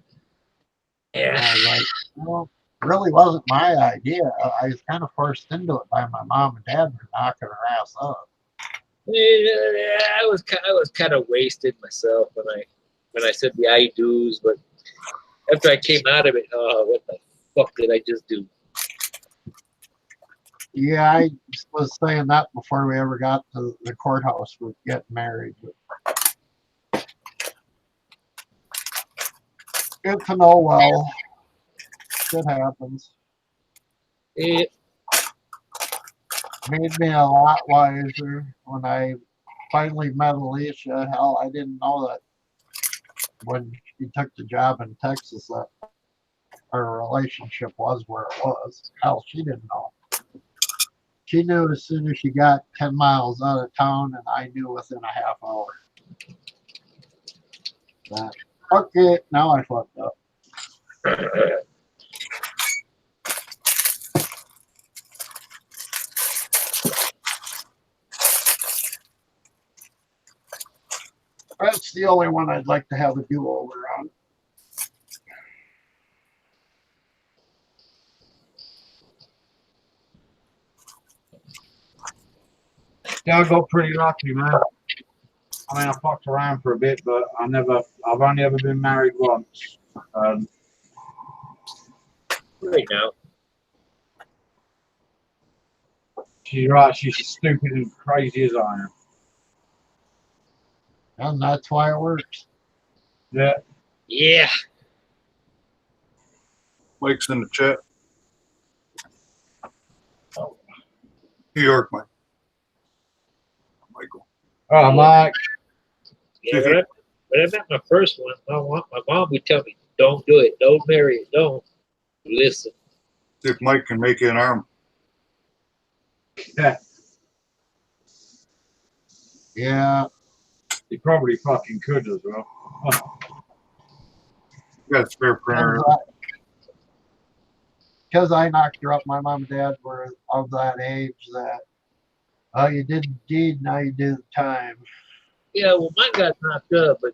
Yeah. And I was like, well, really wasn't my idea. I was kind of forced into it by my mom and dad for knocking her ass up. Yeah, I was kind of wasted myself when I said the I do's, but after I came out of it, oh, what the fuck did I just do? Yeah, I was saying that before we ever got to the courthouse with getting married. Good to know. Well, shit happens. It, Made me a lot wiser when I finally met Alicia. Hell, I didn't know that when she took the job in Texas that our relationship was where it was. Hell, she didn't know. She knew as soon as she got 10 miles out of town, and I knew within a half hour. But, okay, now I fucked up. That's the only one I'd like to have a do-over on. Yeah, I got pretty lucky, man. I mean, I fucked around for a bit, but I've only ever been married once. right now. She's right. She's as stupid and crazy as I am. And that's why it works. Yeah. Yeah. Mike's in the chat. New York, Mike. Michael. Oh, Mike. Yeah, when I met my first one, my mom would tell me, don't do it. Don't marry it. Don't. Listen. See if Mike can make you an arm. Yeah. Yeah. He probably fucking could as well. You got a spare printer. Because I knocked her up, my mom and dad were of that age that, oh, you did the deed, now you do the time. Yeah, well, mine got knocked up, but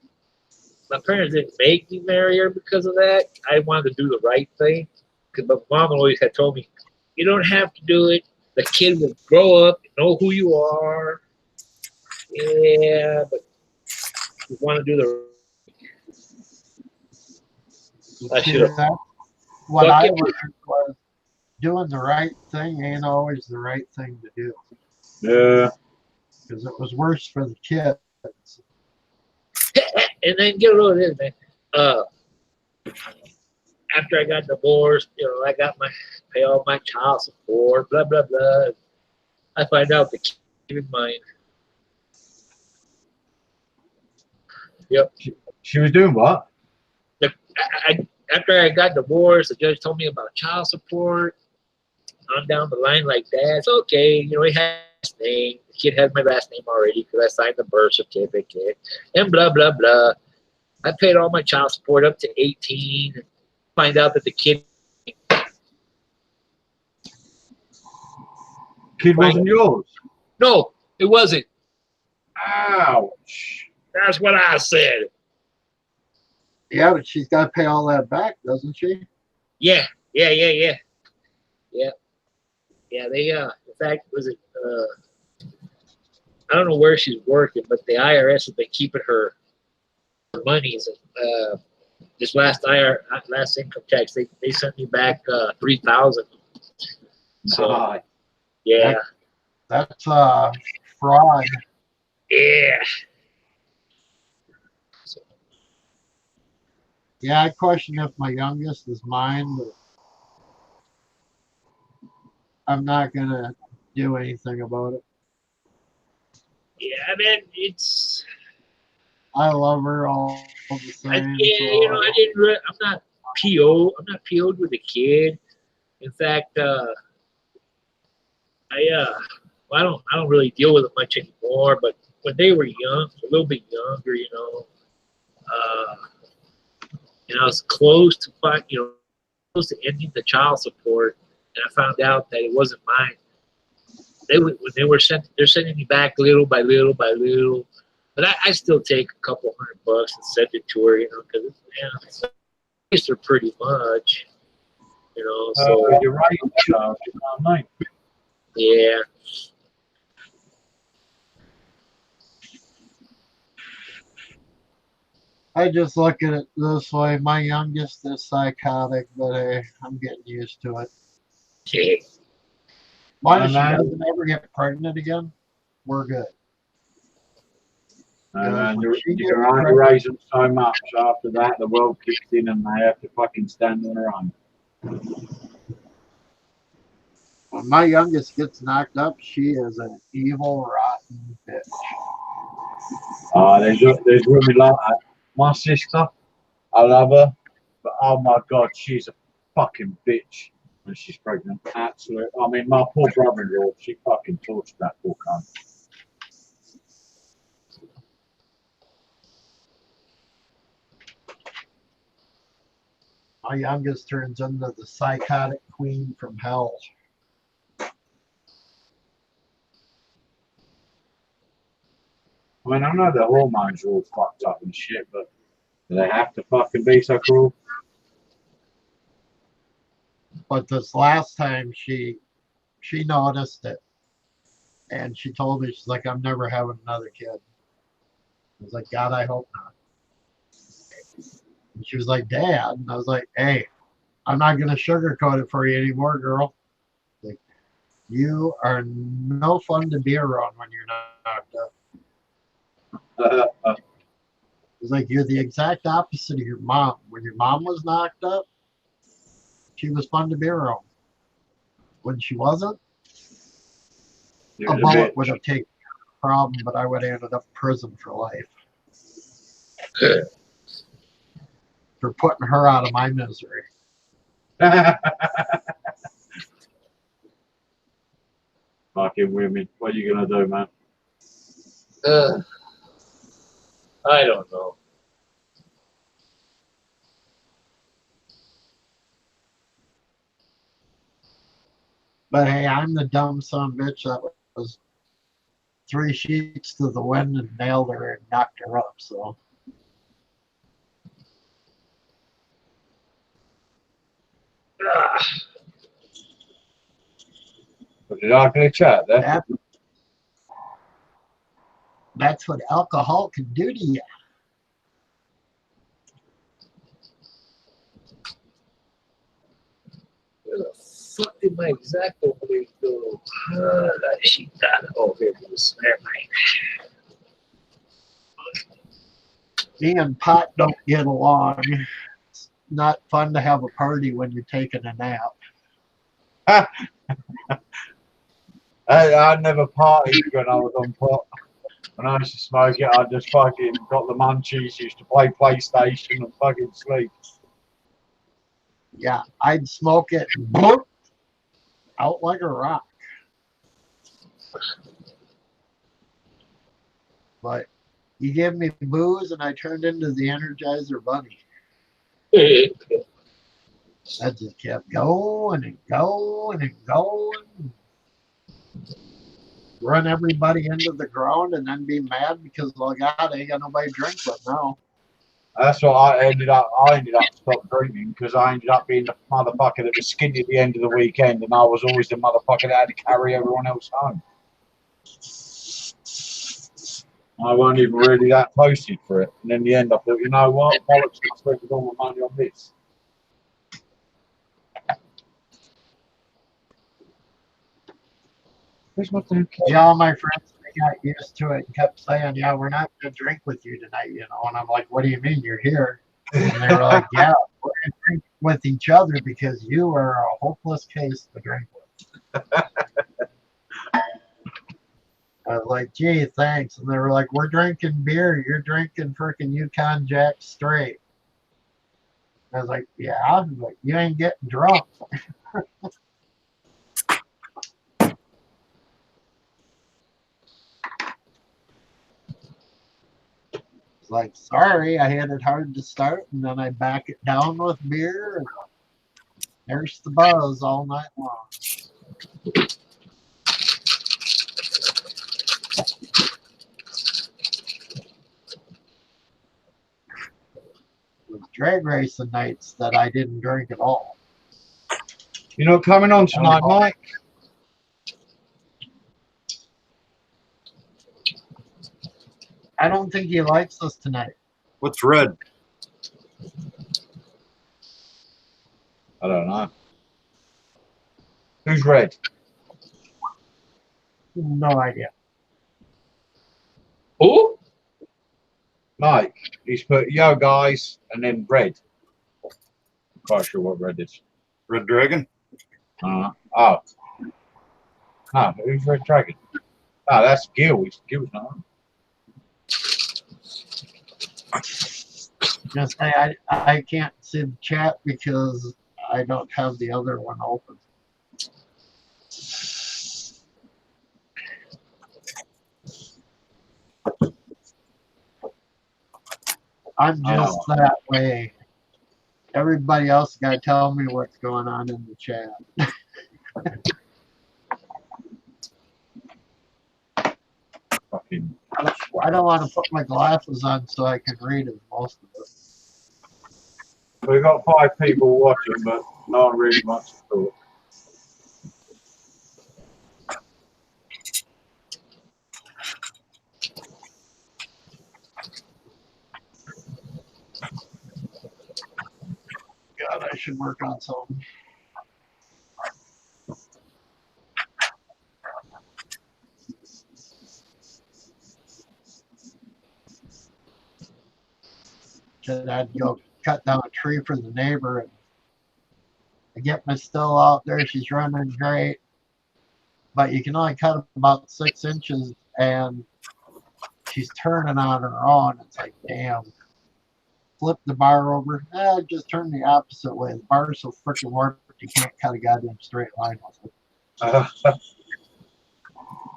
my parents didn't make me marry her because of that. I wanted to do the right thing. Because my mom always had told me, you don't have to do it. The kid will grow up and know who you are. Yeah, but you want to do the I should have. What I learned was doing the right thing ain't always the right thing to do. Yeah. Because it was worse for the kids. And then get a load of this, man. After I got divorced, I got pay all my child support, blah blah blah. I find out the kid is mine. Yep. She was doing what? After I got divorced, the judge told me about child support. On down the line like that. It's okay. He has his name. The kid has my last name already because I signed the birth certificate and blah, blah, blah. I paid all my child support up to 18. Find out that the kid wasn't yours? No, it wasn't. Ouch. That's what I said. Yeah, but she's got to pay all that back, doesn't she? Yeah. They in fact, was it I don't know where she's working, but the IRS has been keeping her monies this last income tax, they sent me back $3,000. So yeah, That's fraud. yeah. Yeah, I question if my youngest is mine, but I'm not gonna do anything about it. Yeah, I mean, it's I love her all the same. yeah, So you know, I didn't. I'm not PO. I'm not PO'd with a kid. In fact, well, I don't really deal with it much anymore. But when they were young, a little bit younger, I was close to close to ending the child support, and I found out that it wasn't mine. When they were they're sending me back little by little by little. But I still take a couple $100 and send it to her, because it's her pretty much, So you're right, Charles. You know what I mean? yeah. I just look at it this way. My youngest is psychotic, but hey, I'm getting used to it. Okay. Long as she doesn't ever get pregnant again, we're good. And you can only raise them so much. After that, the world kicks in and they have to fucking stand on their own. When my youngest gets knocked up, she is an evil, rotten bitch. There's women like that. My sister, I love her, but oh my god, she's a fucking bitch when she's pregnant. Absolutely. I mean, my poor brother-in-law, she fucking tortured that poor cunt. My youngest turns into the psychotic queen from hell. I mean, I know the hormones are all fucked up and shit, but do they have to fucking be so cruel? But this last time she noticed it, and she told me, she's like, I'm never having another kid. I was like, God, I hope not. And she was like, Dad. And I was like, hey, I'm not going to sugarcoat it for you anymore, girl. Like, you are no fun to be around when you're knocked up. It's like, you're the exact opposite of your mom. When your mom was knocked up, she was fun to be around. When she wasn't, a bullet would have taken the problem, but I would have ended up in prison for life. For putting her out of my misery. Fucking women. What are you going to do, man? I don't know. But hey, I'm the dumb son of a bitch that was 3 sheets to the wind and nailed her and knocked her up. So But did I glitch out there? That's what alcohol can do to you. Where the fuck did my X-Acto blade go? That sheet done. Oh, here it is. Never mind. Me and Pot don't get along. It's not fun to have a party when you're taking a nap. I never partied when I was on pot. When I used to smoke it, I just fucking got the munchies, used to play PlayStation and fucking sleep. Yeah, I'd smoke it and boop, out like a rock. But you give me booze and I turned into the Energizer Bunny. I just kept going and going and going. Run everybody into the ground and then be mad because, well, God, I ain't got nobody to drink with now. That's what I ended up stopped drinking because I ended up being the motherfucker that was skinny at the end of the weekend, and I was always the motherfucker that had to carry everyone else home. I wasn't even really that posted for it. And in the end, I thought, you know what? Bollocks, I spent all my money on this. Where's my damn kitchen? Yeah, all my friends, they got used to it and kept saying, yeah, we're not going to drink with you tonight, you know. And I'm like, what do you mean you're here? And they were like, yeah, we're going to drink with each other because you are a hopeless case to drink with. I was like, gee, thanks. And they were like, we're drinking beer. You're drinking freaking Yukon Jack straight. I was like, yeah. I was like, you ain't getting drunk. It's like, sorry, I had it hard to start, and then I back it down with beer, and there's the buzz all night long. It was drag racing nights that I didn't drink at all. You're not coming on tonight, Mike? I don't think he likes us tonight. What's red? I don't know. Who's red? No idea. Who? Mike. He's put yo guys and then red. I'm quite sure what red is. Red Dragon? Oh. No, who's Red Dragon? Oh, that's Gil. Gil's not on. Just say I can't see the chat because I don't have the other one open. I'm just that way. Everybody else got to tell me what's going on in the chat. Fucking. I don't want to put my glasses on so I can read it most of it. We've got 5 people watching, but no one really wants to talk. God, I should work on something. I'd go cut down a tree for the neighbor, and I get my still out there. She's running great, but you can only cut about 6 inches, and she's turning on her own. It's like, damn. Flip the bar over. Just turn the opposite way. The bar is so freaking warped you can't cut a goddamn straight line with it.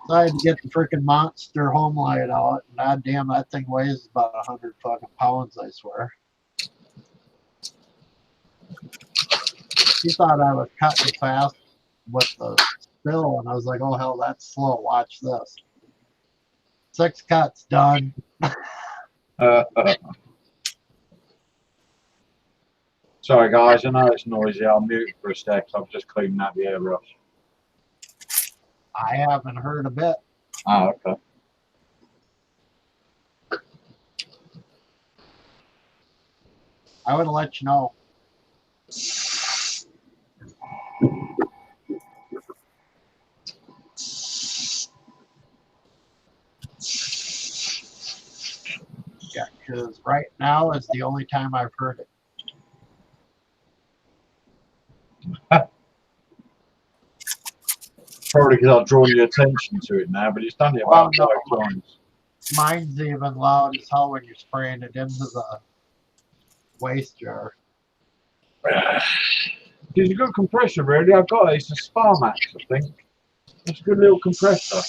So I had to get the freaking monster home light out. And god damn, that thing weighs about 100 fucking pounds, I swear. She thought I was cutting fast with the spill, and I was like, oh hell, that's slow. Watch this. 6 cuts done. Sorry guys, I know it's noisy. I'll mute for a sec. I'm just cleaning out the airbrush. I haven't heard a bit. Oh, okay. I would have let you know. Yeah, because right now is the only time I've heard it. Probably because I've drawn your attention to it now, but it's done it about 5 times. Mine's even loud as hell when you're spraying it into the waste jar. It's a good compressor, really. I've got it. It's a Sparmax, I think. It's a good little compressor.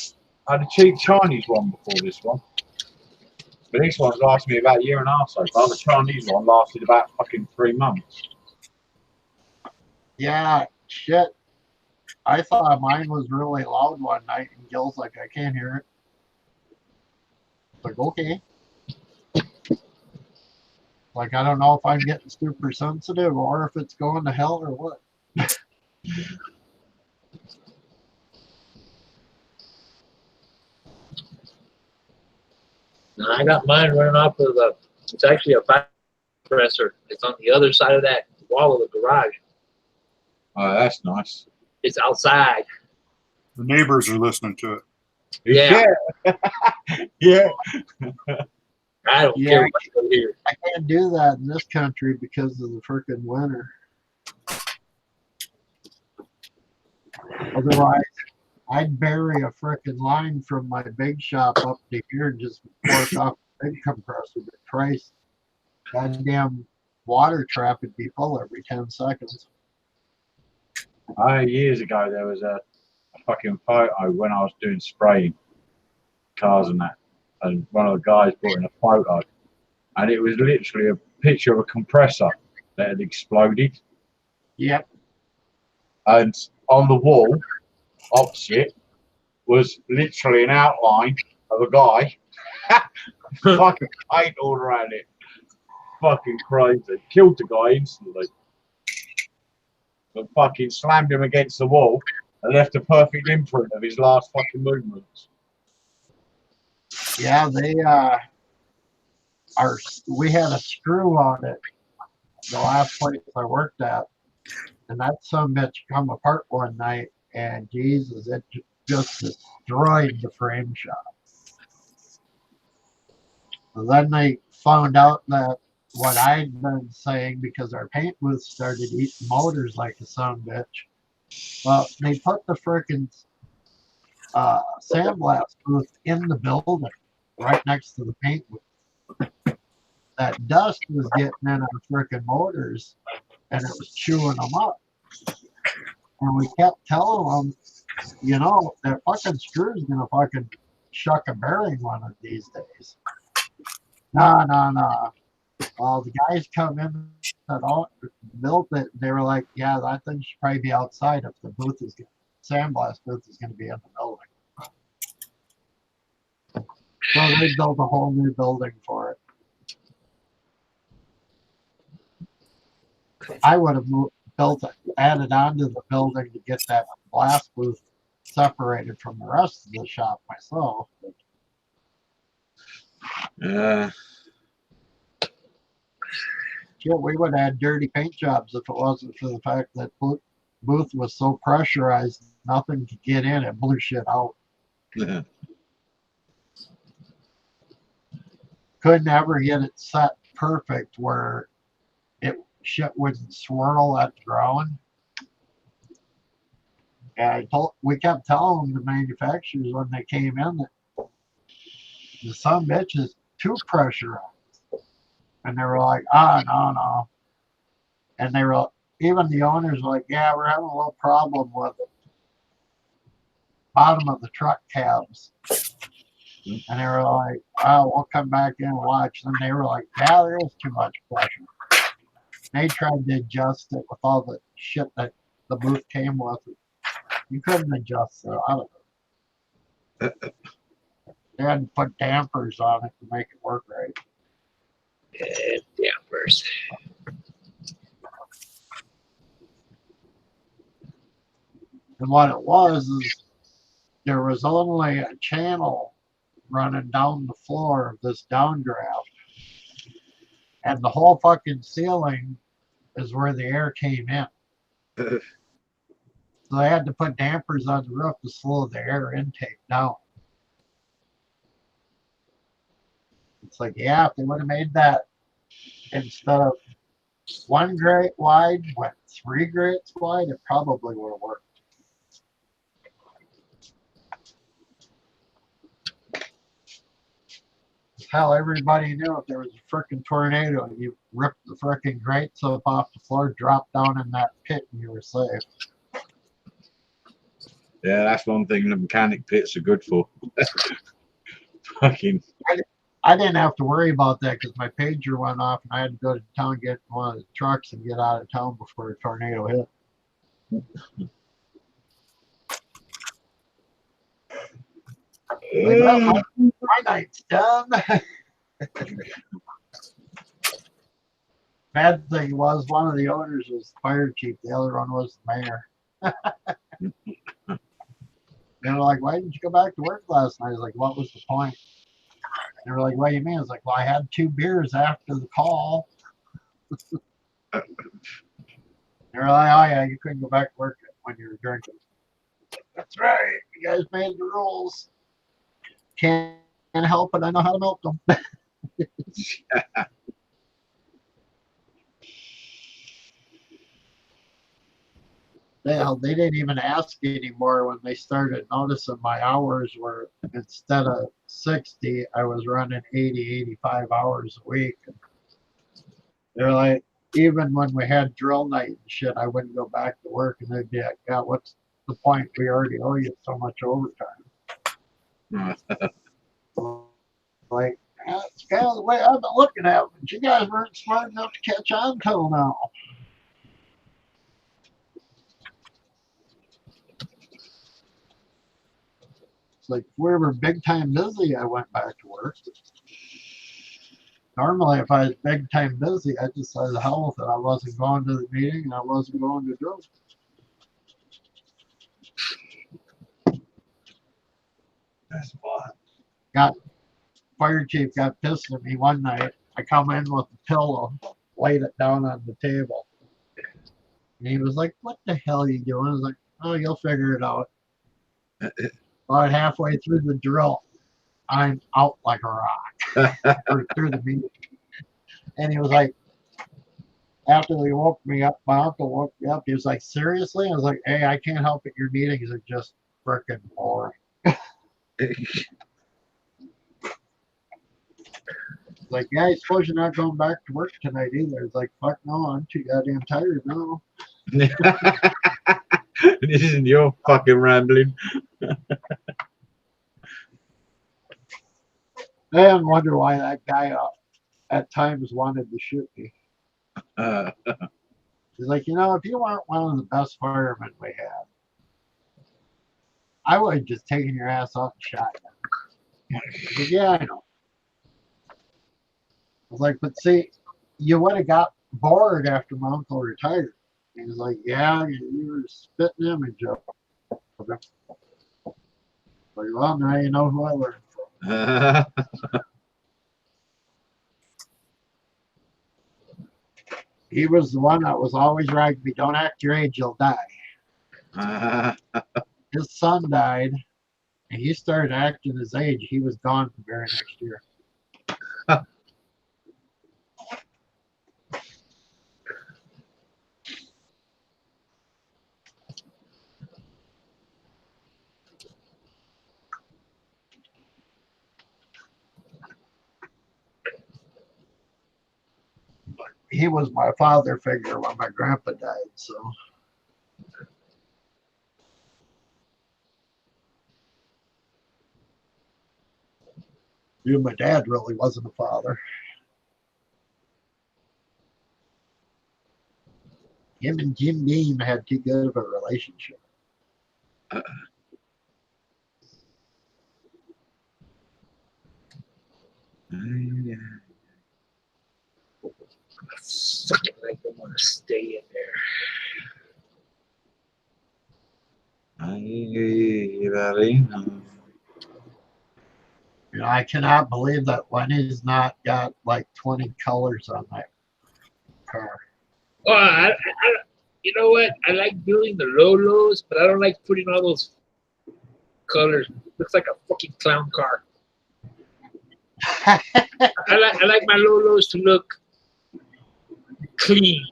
I had a cheap Chinese one before this one. But this one's lasted me about a year and a half so far. The Chinese one lasted about fucking 3 months. Yeah, shit. I thought mine was really loud one night, and Gil's like, I can't hear it. Like, okay. Like, I don't know if I'm getting super sensitive or if it's going to hell or what. And I got mine running off of the. It's actually a fire compressor. It's on the other side of that wall of the garage. Oh, that's nice. It's outside. The neighbors are listening to it. Yeah. Yeah. I don't Yeah. care what you hear. I can't do that in this country because of the frickin' winter. Otherwise, I'd bury a frickin' line from my big shop up to here and just fork off the big compressor. But Christ, goddamn water trap would be full every 10 seconds. Years ago, there was a fucking photo when I was doing spraying cars and that, and one of the guys brought in a photo, and it was literally a picture of a compressor that had exploded, Yep. and on the wall opposite was literally an outline of a guy, fucking paint all around it, fucking crazy. Killed the guy instantly, but fucking slammed him against the wall and left a perfect imprint of his last fucking movements. Yeah, they we had a screw on it the last place I worked at, and that sumbitch come apart one night, and Jesus, it just destroyed the frame shop. So then they found out that what I'd been saying, because our paint booth started eating motors like a sumbitch. Well, they put the frickin' sandblast booth in the building, right next to the paint booth. That dust was getting in our frickin' motors, and it was chewing them up. And we kept telling them, you know, that fucking screw's gonna fucking shuck a bearing one of these days. No. Well, the guys come in that all built it. They were like, yeah, that thing should probably be outside if the booth is sandblast booth is going to be in the building. So they built a whole new building for it. I would have built it, added onto the building to get that blast booth separated from the rest of the shop myself. Shit, we would have had dirty paint jobs if it wasn't for the fact that booth was so pressurized, nothing could get in. It blew shit out. Yeah. Couldn't ever get it set perfect where shit wouldn't swirl at the ground. And we kept telling the manufacturers when they came in that the sumbitch is too pressurized. And they were like, no. And they were, even the owners were like, yeah, we're having a little problem with the bottom of the truck cabs. And they were like, oh, we'll come back in and watch. And they were like, yeah, there is too much pressure. They tried to adjust it with all the shit that the booth came with. You couldn't adjust it out of it. They had to put dampers on it to make it work right. Dampers. And what it was is there was only a channel running down the floor of this downdraft. And the whole fucking ceiling is where the air came in. So they had to put dampers on the roof to slow the air intake down. It's like, yeah, if they would have made that instead of 1 grate wide, went 3 grates wide, it probably would have worked. Hell, everybody knew if there was a frickin' tornado, you ripped the frickin' grates up off the floor, dropped down in that pit, and you were safe. Yeah, that's one thing the mechanic pits are good for. Fucking. I didn't have to worry about that because my pager went off and I had to go to town, get one of the trucks and get out of town before a tornado hit. Like, well, my night's done. Bad thing was one of the owners was the fire chief, the other one was the mayor. They were like, why didn't you go back to work last night? I was like, what was the point? They were like, what do you mean? I was like, well, I had 2 beers after the call. They were like, oh yeah, you couldn't go back to work when you were drinking. That's right. You guys made the rules. Can't help it. I know how to milk them. They didn't even ask anymore when they started noticing my hours were, instead of 60, I was running 80, 85 hours a week. They're like, even when we had drill night and shit, I wouldn't go back to work, and they'd be like, yeah, what's the point? We already owe you so much overtime. Like, that's kind of the way I've been looking at it, but you guys weren't smart enough to catch on till now. It's like, if we were big time busy, I went back to work. Normally, if I was big time busy, I just said the hell with it. I wasn't going to the meeting, and I wasn't going to drill. That's fun. Fire chief got pissed at me one night. I come in with a pillow, laid it down on the table. And he was like, what the hell are you doing? I was like, oh, you'll figure it out. About halfway through the drill, I'm out like a rock. Or through the meeting. And he was like, after he woke me up, my uncle woke me up. He was like, seriously? I was like, hey, I can't help it. Your meetings are just frickin' boring. Like, yeah, I suppose you're not going back to work tonight either. It's like, fuck no, I'm too goddamn tired now. This isn't your fucking rambling. And wonder why that guy at times wanted to shoot me. He's like, you know, if you weren't one of the best firemen we had, I would have just taken your ass off and shot you. Said, yeah, I know. I was like, but see, you would have got bored after my uncle retired. He was like, yeah, you were a spitting image of him. Like, well, now you know who I learned from. He was the one that was always writing me, don't act your age, you'll die. His son died, and he started acting his age. He was gone the very next year. He was my father figure when my grandpa died, so. My dad really wasn't a father. Him and Jim Beam had too good of a relationship. Fucking like I want to stay in there. You know, I cannot believe that Lenny's not got like 20 colors on that car. Well, you know what? I like building the low-lows, but I don't like putting all those colors. Looks like a fucking clown car. I like my low-lows to look clean.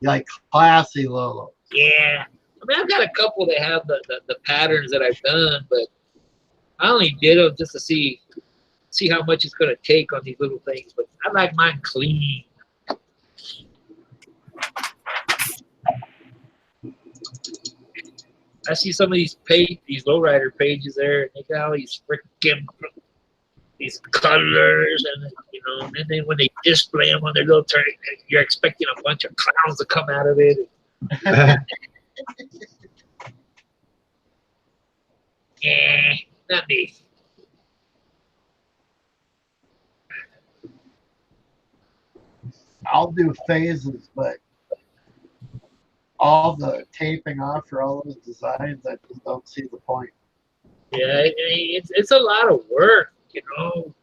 You like classy Lolo. Yeah. I mean, I've got a couple that have the patterns that I've done, but I only did them just to see how much it's going to take on these little things. But I like mine clean. I see some of these lowrider pages there, and they got all these freaking these colors, and you know, and then when they display them on their little turn, you're expecting a bunch of clowns to come out of it. Not me. I'll do phases, but all the taping off for all those designs, I just don't see the point. Yeah, it's a lot of work. you know.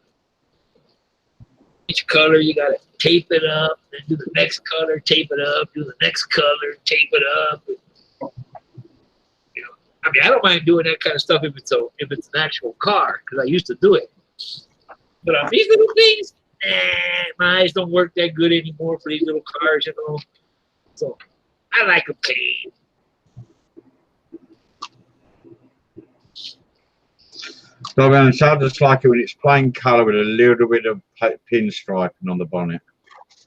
Each color, you got to tape it up, then do the next color, tape it up, do the next color, tape it up. You know, I mean, I don't mind doing that kind of stuff if it's an actual car, because I used to do it. But on these little things, my eyes don't work that good anymore for these little cars, you know. So I like them clean. So then I just like it when it's plain colour with a little bit of pinstriping on the bonnet.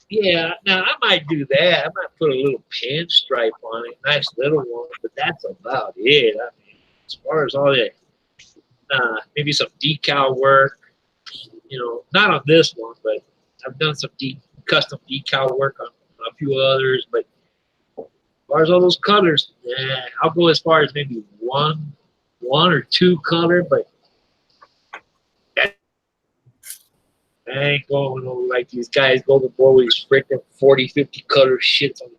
Yeah, now I might do that. I might put a little pinstripe on it, nice little one, but that's about it. I mean, as far as all that, maybe some decal work, you know, not on this one, but I've done some custom decal work on a few others. But as far as all those colors, I'll go as far as maybe one or two color, but I ain't going like these guys go to board with these freaking 40, 50 color shits on.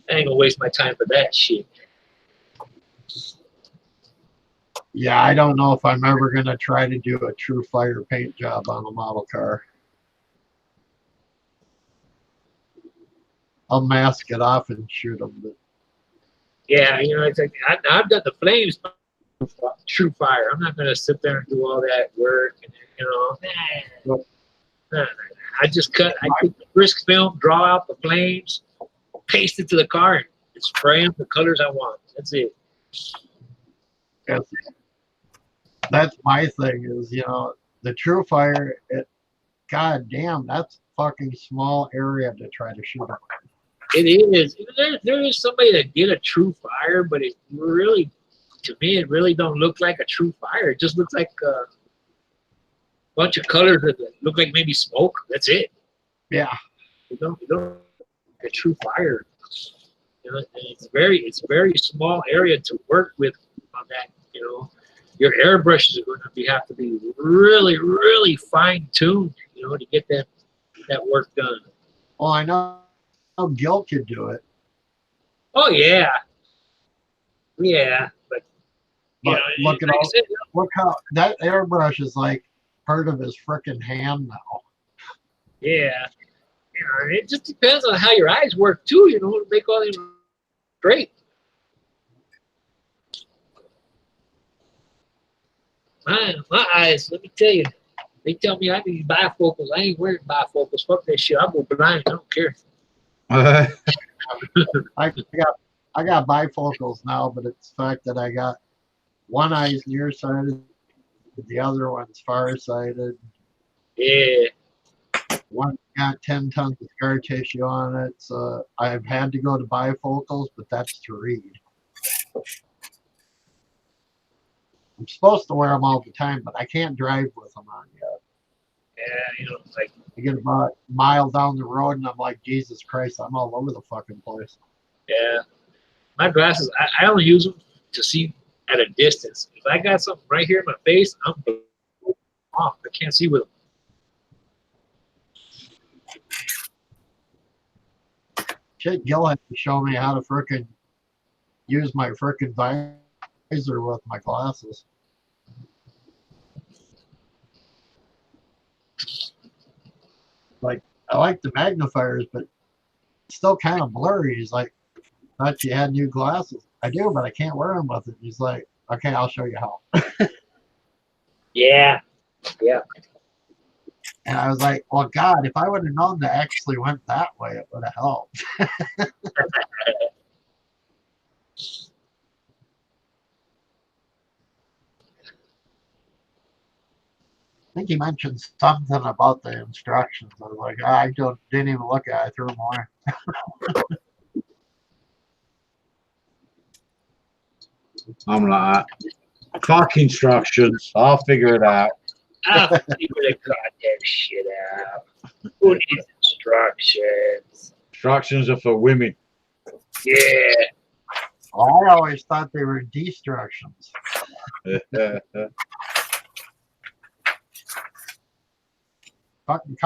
I ain't gonna waste my time for that shit. Yeah, I don't know if I'm ever gonna try to do a true fire paint job on a model car. I'll mask it off and shoot them. But Yeah, you know, it's like I've done the flames true fire. I'm not gonna sit there and do all that work, and you know, I just I take the brisk film, draw out the flames, paste it to the car, and spray them the colors I want. That's it. that's my thing is, you know, the true fire, god damn, that's a fucking small area to try to shoot them. It is. There is somebody that did a true fire, but it really, to me, it really don't look like a true fire. It just looks like a bunch of colors that look like maybe smoke. That's it. Yeah. You don't a true fire. You know, and it's very small area to work with on that. You know, your airbrushes are going to have to be really fine tuned. You know, to get that work done. Well, I know Gil could do it. Oh yeah, but you know, look at like all. I said, Look how that airbrush is like part of his frickin' hand now. yeah. You know, it just depends on how your eyes work too. You know, to make all these great. My eyes, let me tell you, they tell me I need bifocals. I ain't wearing bifocals. Fuck that shit. I'll go blind. I don't care. I got bifocals now, but it's the fact that I got one eye's nearsighted, the other one's farsighted. Yeah. One got 10 tons of scar tissue on it, so I've had to go to bifocals, but that's to read. I'm supposed to wear them all the time, but I can't drive with them on yet. Yeah, you know, like I get about a mile down the road, and I'm like, Jesus Christ, I'm all over the fucking place. yeah. My glasses, I only use them to see at a distance. If I got something right here in my face, I'm off. I can't see with them. Shit, Gil had to show me how to frickin' use my frickin' visor with my glasses. Like, I like the magnifiers, but it's still kind of blurry. He's like, thought you had new glasses. I do, but I can't wear them with it. He's like, okay, I'll show you how. Yeah. And I was like, well, God, if I would have known that actually went that way, it would have helped. I think he mentioned something about the instructions. I was like, didn't even look at it. I threw them away. I'm like, fuck instructions. I'll figure it out. I'll figure the goddamn shit out. Who needs instructions? Instructions are for women. Yeah. Well, I always thought they were destructions. Fucking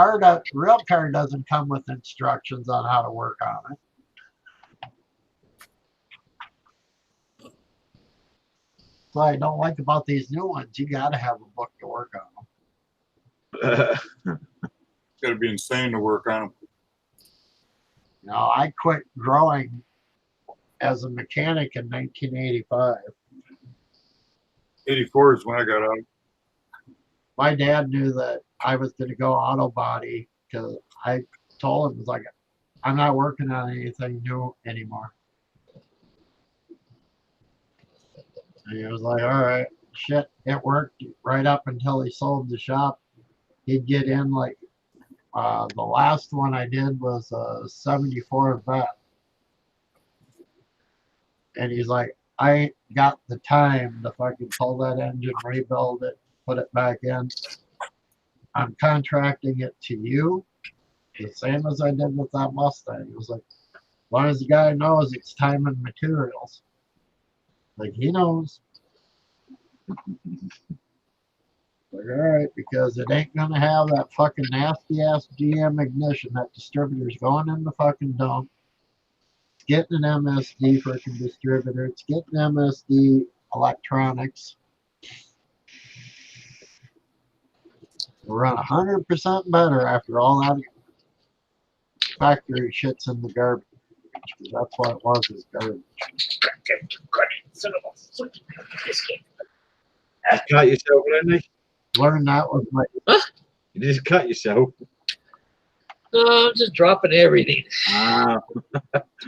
real car doesn't come with instructions on how to work on it. what I don't like about these new ones. You got to have a book to work on them. Got to be insane to work on them. You know, I quit growing as a mechanic in 1985. 84 is when I got out. My dad knew that I was going to go auto body because I told him, like, I'm not working on anything new anymore. And he was like, all right, shit, it worked right up until he sold the shop. He'd get in like, the last one I did was a 74 vet. And he's like, I ain't got the time to fucking pull that engine, rebuild it, put it back in. I'm contracting it to you, the same as I did with that Mustang. He was like, as long as the guy knows it's time and materials. Like, he knows. Like, all right, because it ain't gonna have that fucking nasty ass GM ignition. That distributor's going in the fucking dump. It's getting an MSD freaking distributor. It's getting MSD electronics. It'll run 100% better after all that factory shit's in the garbage. That's what it was, is garbage. You cut yourself, Lenny? Learned that was my. You just cut yourself. No, I'm just dropping everything. Ah.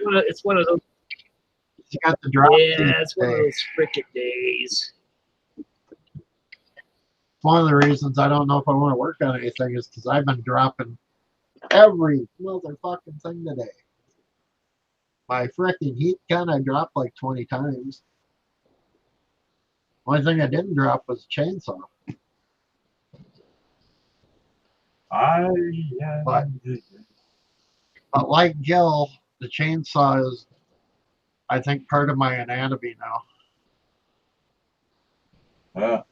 It's one of those. You got the drop. Yeah, it's one of those frickin' days. One of the reasons I don't know if I want to work on anything is because I've been dropping every motherfucking thing today. My frickin' heat gun I dropped like 20 times. Only thing I didn't drop was a chainsaw. But like Gil, the chainsaw is, I think, part of my anatomy now.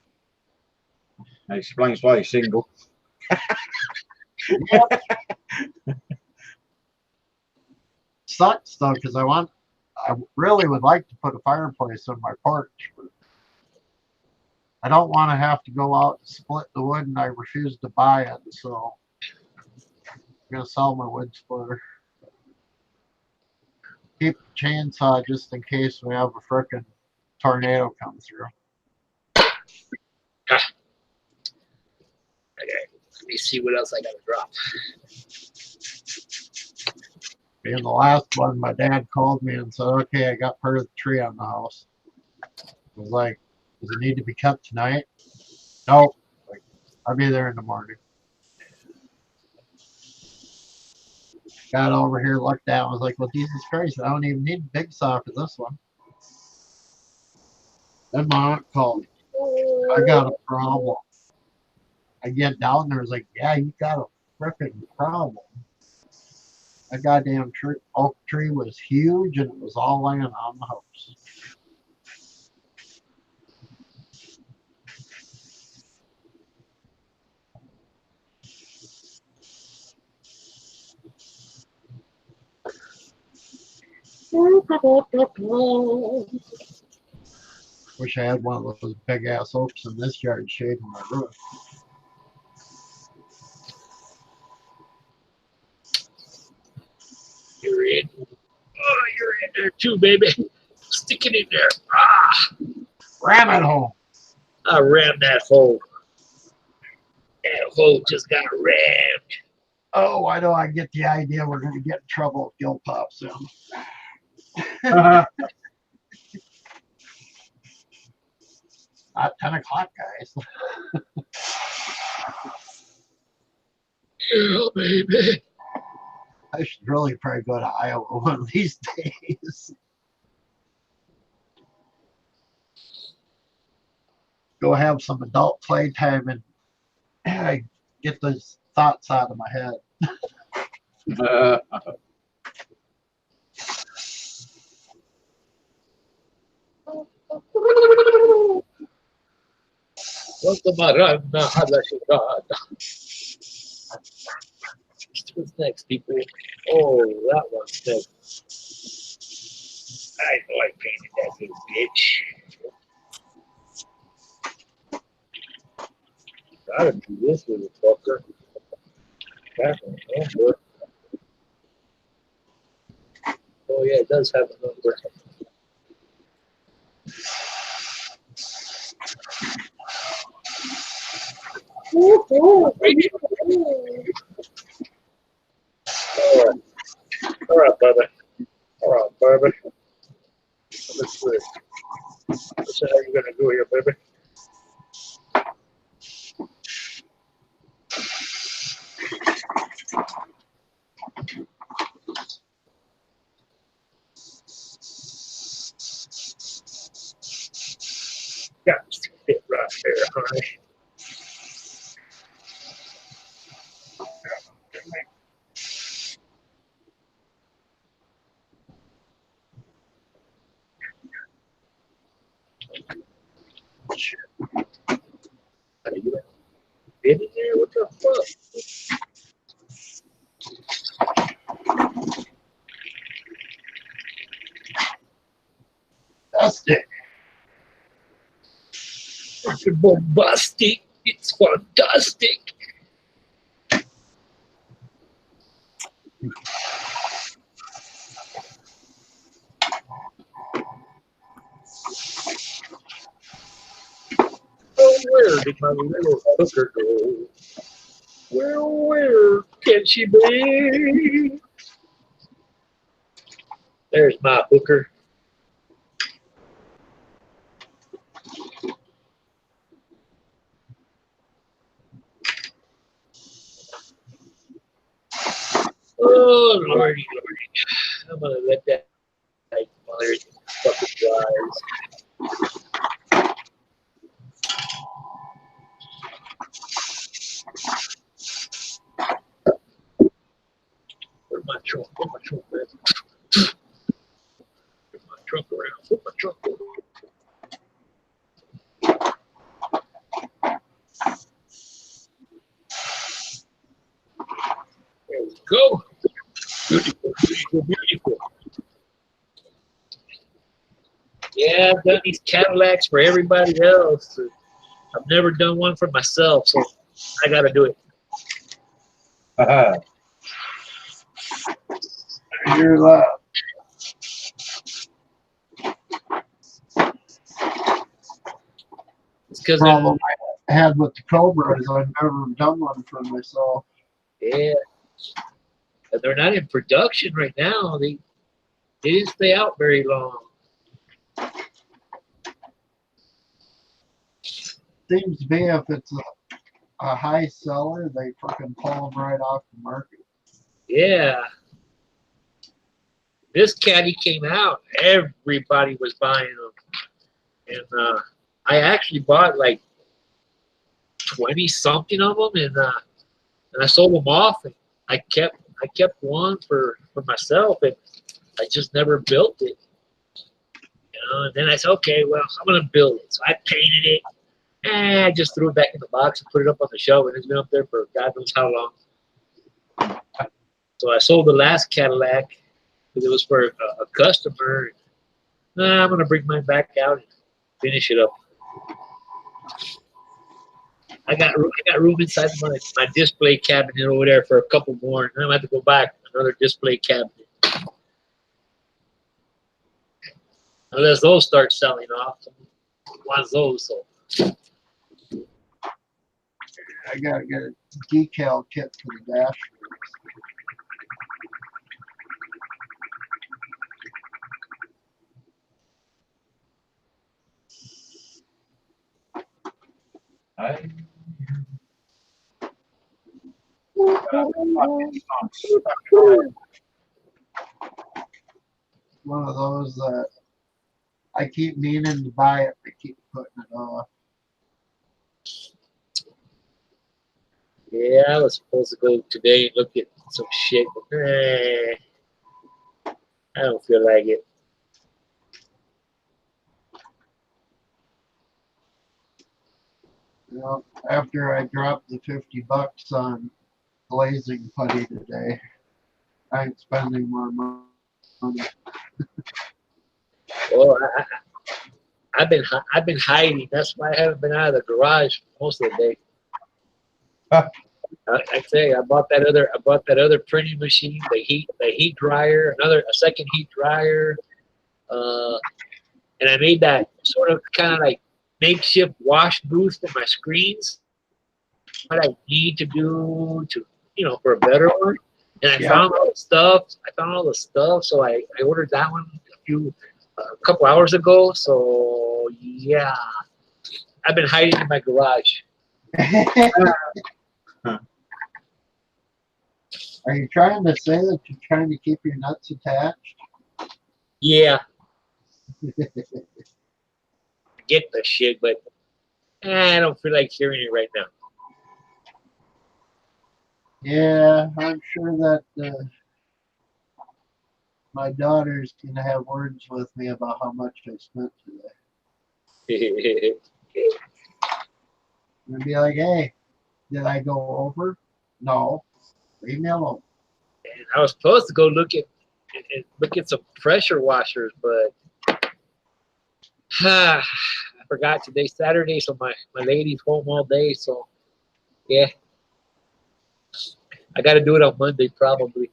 That explains why you're single. Yep. Sucks though, because I really would like to put a fireplace on my porch, but I don't want to have to go out and split the wood, and I refuse to buy it, so I'm gonna sell my wood splitter. Keep the chainsaw just in case we have a frickin' tornado come through. Okay, let me see what else I gotta drop. In the last one, my dad called me and said, okay, I got part of the tree on the house. I was like, does it need to be cut tonight? Nope. Like, I'll be there in the morning. Got over here, looked at it, was like, well, Jesus Christ, I don't even need a big saw for this one. Then my aunt called me. I got a problem. I get down there, it's like, yeah, you got a freaking problem. That goddamn oak tree was huge, and it was all laying on the house. Wish I had one of those big ass oaks in this yard shading my roof. You're in. Oh, you're in there too, baby. Stick it in there. Ah, Ram it home. I rammed that hole. That hole just got rammed. Oh, why do I get the idea we're going to get in trouble if Gil pops in? Not 10 o'clock, guys. Yeah, baby. I should really probably go to Iowa one of these days. Go have some adult playtime and get those thoughts out of my head. What's next, people? Oh, that one's next. I know I painted that little bitch. Gotta do this little fucker. That one, oh, good. Oh yeah, it does have a number. All right, brother. All right, baby. Let's see. Let's see how you're gonna do here, baby. Got to fit right there, honey. How you gonna fit in there? What the fuck? That's it. It's bombastic. It's fantastic. Oh, where did my little hooker go? Where can she be? There's my hooker. Oh, lordy, lordy. I'm gonna let that like fire fucking flies. Where's my trunk? Where's my trunk, man? Where's my trunk around? Where's my trunk around? There we go. Beautiful, beautiful, beautiful. Yeah, I've done these Cadillacs for everybody else. I've never done one for myself, so I gotta do it. Uh-huh. You're loud. It's because Problem I had with the Cobra is I've never done one for myself. yeah, and they're not in production right now. They didn't stay out very long. Seems to be if it's a high seller, they fucking pull them right off the market. Yeah. This caddy came out, everybody was buying them. And I actually bought like 20 something of them, and I sold them off. And I kept one for myself, and I just never built it. And then I said, okay, well, I'm gonna build it. So I painted it, and I just threw it back in the box and put it up on the shelf, and it's been up there for God knows how long. So I sold the last Cadillac because it was for a customer. I'm gonna bring mine back out and finish it up. I got room inside my display cabinet over there for a couple more, and then I'm gonna have to go back another display cabinet. Unless those start selling off, want those. So I gotta get a decal kit for the dash. One of those that I keep meaning to buy it, but keep putting it off. yeah, I was supposed to go today and look at some shit, but I don't feel like it. You know, after I dropped the $50 on glazing putty today, I ain't spending more money. Well, I've been hiding. That's why I haven't been out of the garage most of the day. I tell you, I bought that other printing machine, the heat dryer, a second heat dryer, and I made that sort of kind of like makeshift wash booth for my screens. What I need to do to, for a better one. And I found all the stuff. So I ordered that one a couple hours ago. So yeah, I've been hiding in my garage. Are you trying to say that you're trying to keep your nuts attached? Yeah. Get the shit, but I don't feel like hearing it right now. Yeah, I'm sure that my daughter's going to have words with me about how much I spent today. I'm going to be like, hey, did I go over? No. Leave me alone. And I was supposed to go look at some pressure washers, but I forgot today's Saturday, so my lady's home all day, so yeah. I got to do it on Monday probably.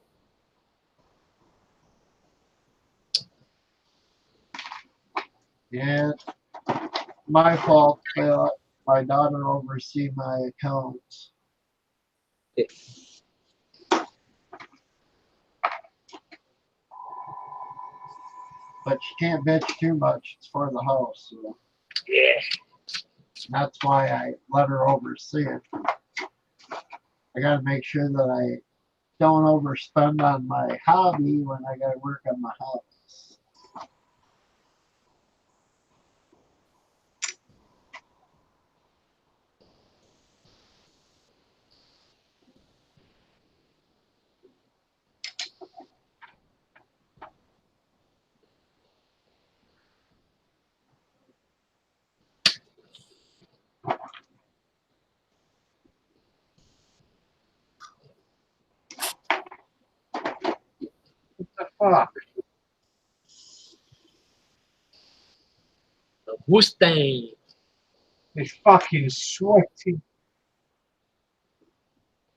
Yeah, my fault. My daughter oversees my accounts. Yeah. But she can't bitch too much. It's for the house. So Yeah. that's why I let her oversee it. I got to make sure that I don't overspend on my hobby when I got to work on my house. Fuck. Mustang. It's fucking sweaty.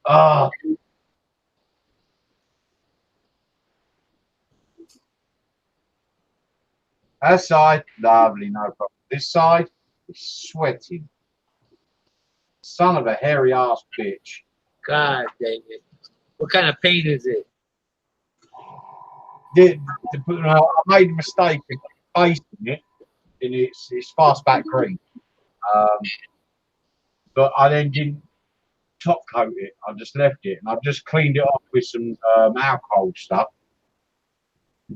Oh. That side, lovely, no problem. This side is sweating. Son of a hairy ass bitch. God dang it. What kind of paint is it? I made a mistake in pasting it, and it's fastback green. But I then didn't top coat it. I just left it, and I've just cleaned it off with some alcohol stuff.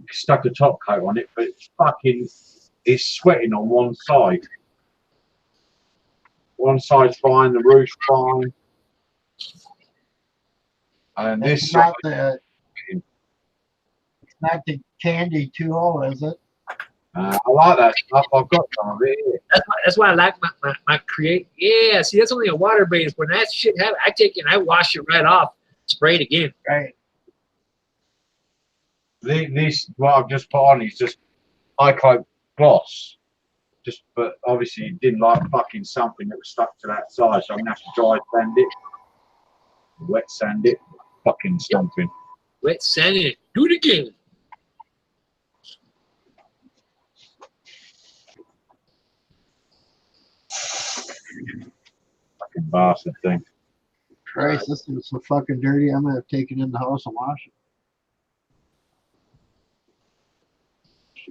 Stuck a top coat on it, but it's sweating on one side. One side's fine, the roof's fine. And this side, It's not the candy tool, is it? I like that stuff. I've got some of it here. That's why I like my create. Yeah, see, that's only a water base. When that shit happens, I take it and I wash it right off, spray it again. Right. This what I've just put on is just high coat gloss. But obviously it didn't like fucking something that was stuck to that side, so I'm gonna have to dry sand it, wet sand it, fucking something. Wet sand it. Do it again. Fucking bastard thing. Christ, this is so fucking dirty. I'm gonna take it in the house and wash it.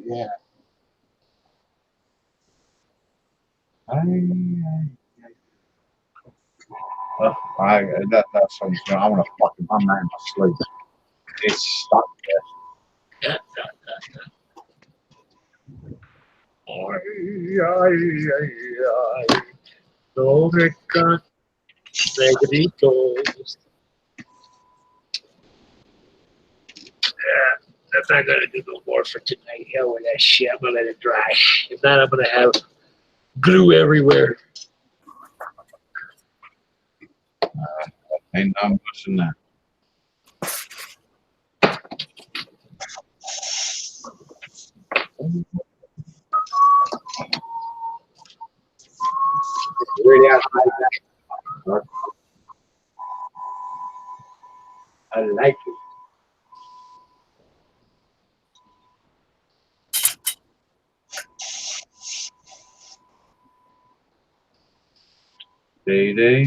Yeah. That's something I want to fucking run that in my sleep. It's stuck there. No me can negritos. I'm not gonna do no more for tonight. Hell with that shit. I'm gonna let it dry. If not, I'm gonna have glue everywhere. Ain't no worse than that. Really outside that. I like it. Day, day.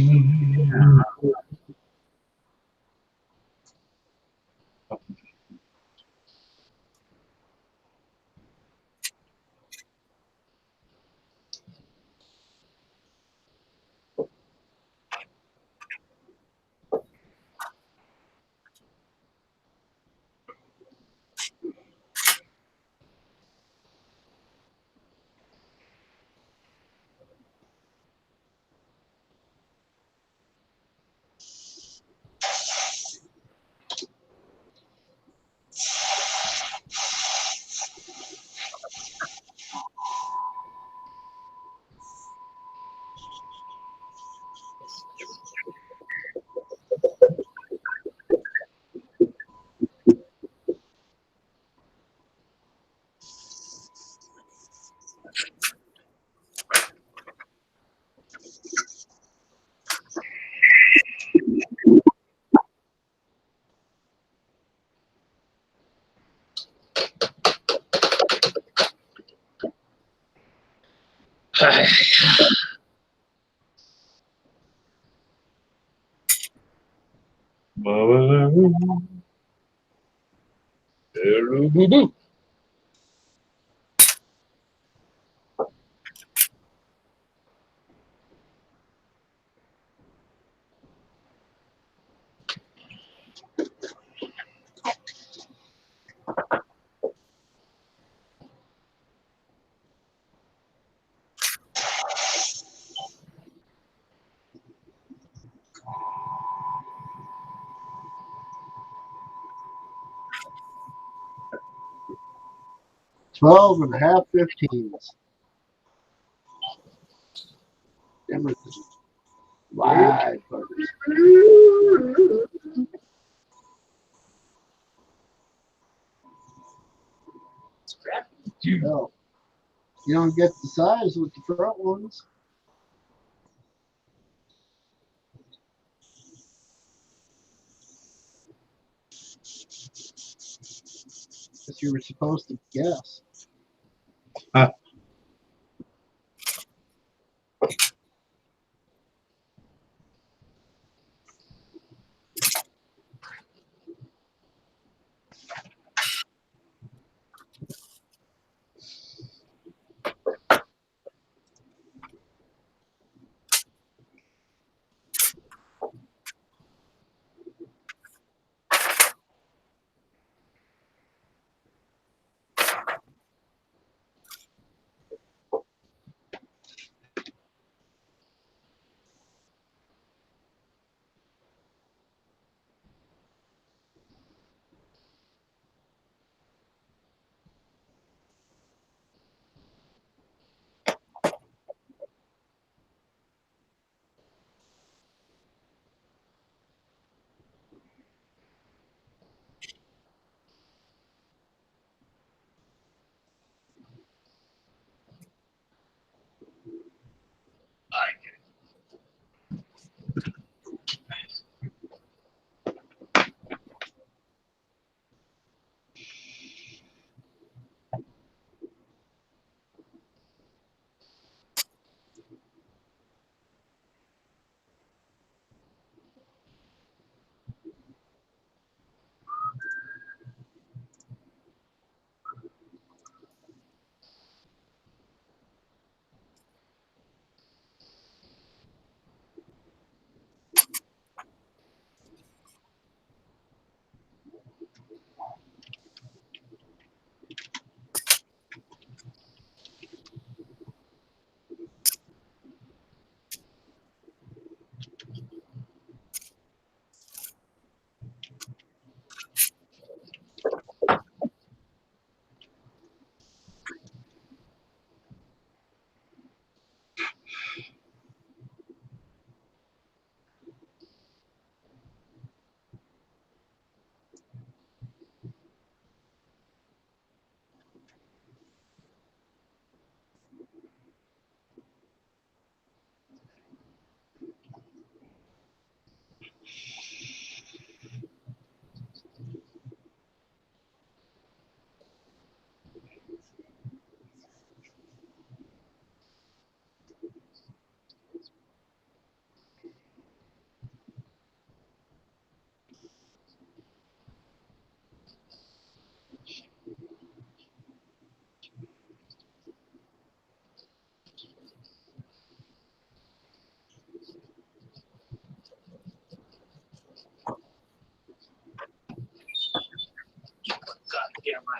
Twelve and a half 15s. Emerson. Wide buggers. No. You don't get the size with the front ones. Guess you were supposed to guess.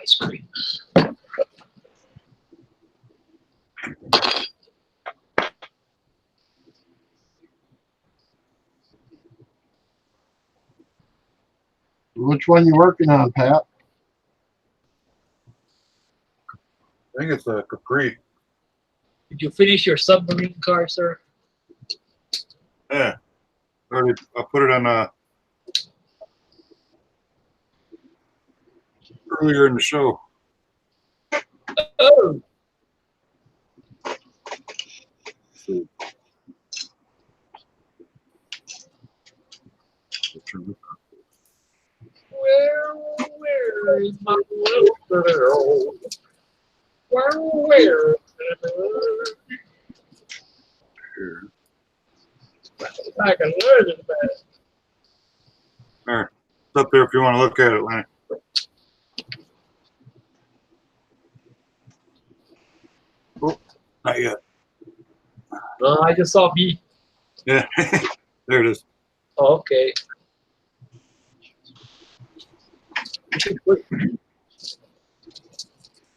ice cream. Which one you working on, Pat? I think it's a Capri. Did you finish your submarine car, sir? Yeah. I put it on earlier in the show. Oh, where is my little girl? Where? Here. I can learn it better. There. It's up there if you want to look at it, Lenny. Oh, not yet. No, I just saw me. Yeah. There it is. Oh, okay.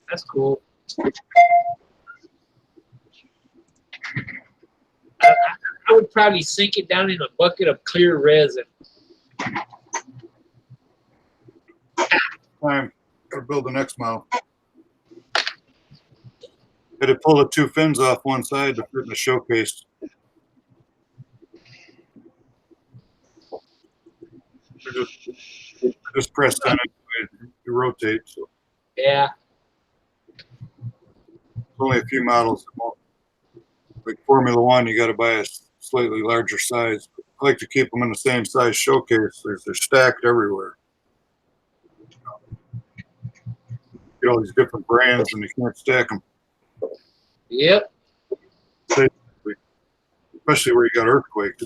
That's cool. I would probably sink it down in a bucket of clear resin. Time. Gotta build the next model. Had to pull the two fins off one side to fit in the showcase. Just pressed on it. It rotates. So Yeah. it's only a few models. Like Formula One, you got to buy a slightly larger size. I like to keep them in the same size showcase. They're stacked everywhere. Get all these different brands and you can't stack them. Yep. Especially where you got earthquakes.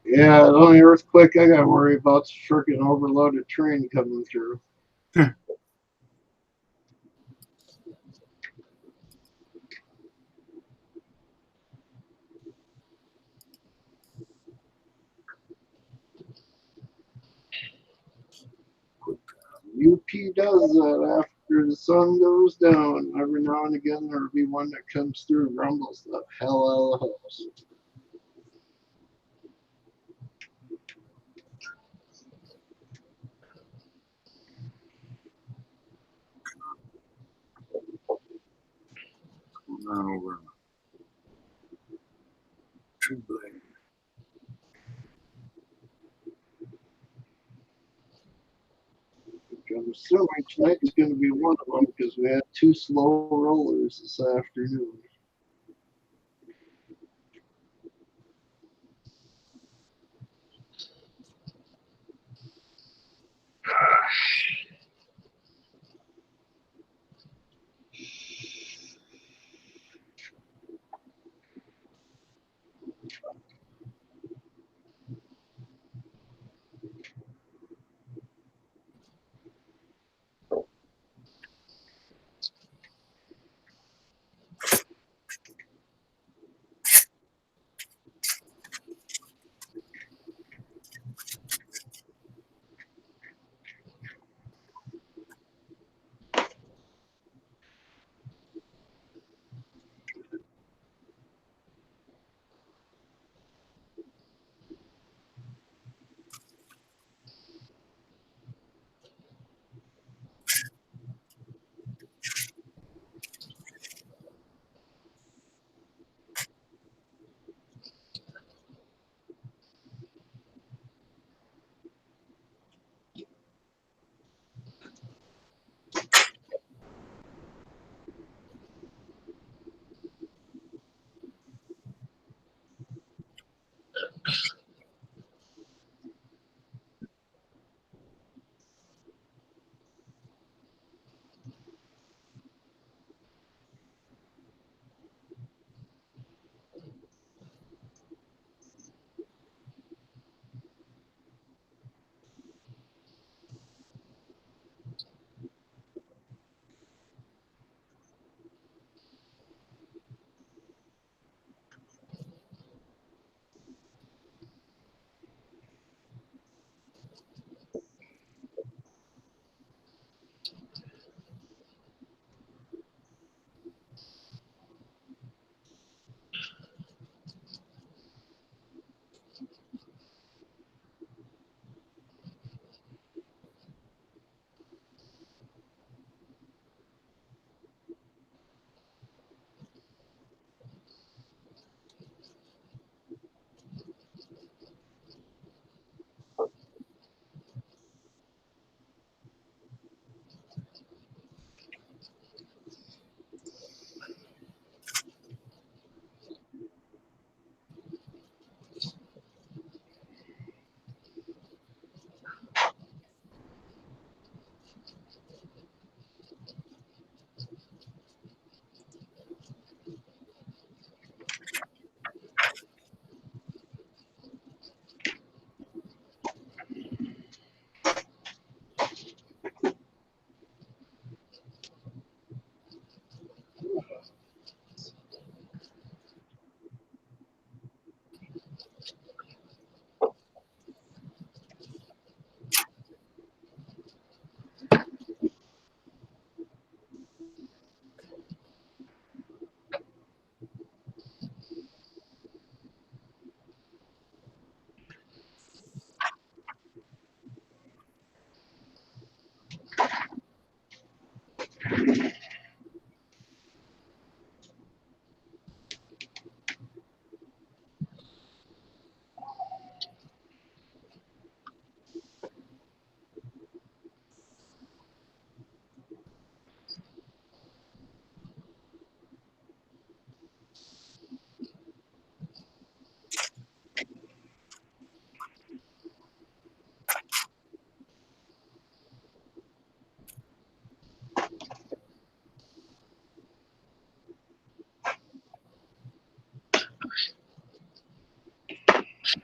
Yeah, the only earthquake I got to worry about is a freaking overloaded train coming through. UP does that after the sun goes down. Every now and again there'll be one that comes through and rumbles the hell out of the house. Going on over 2 blade. I'm assuming tonight's going to be one of them because we had 2 slow rollers this afternoon. What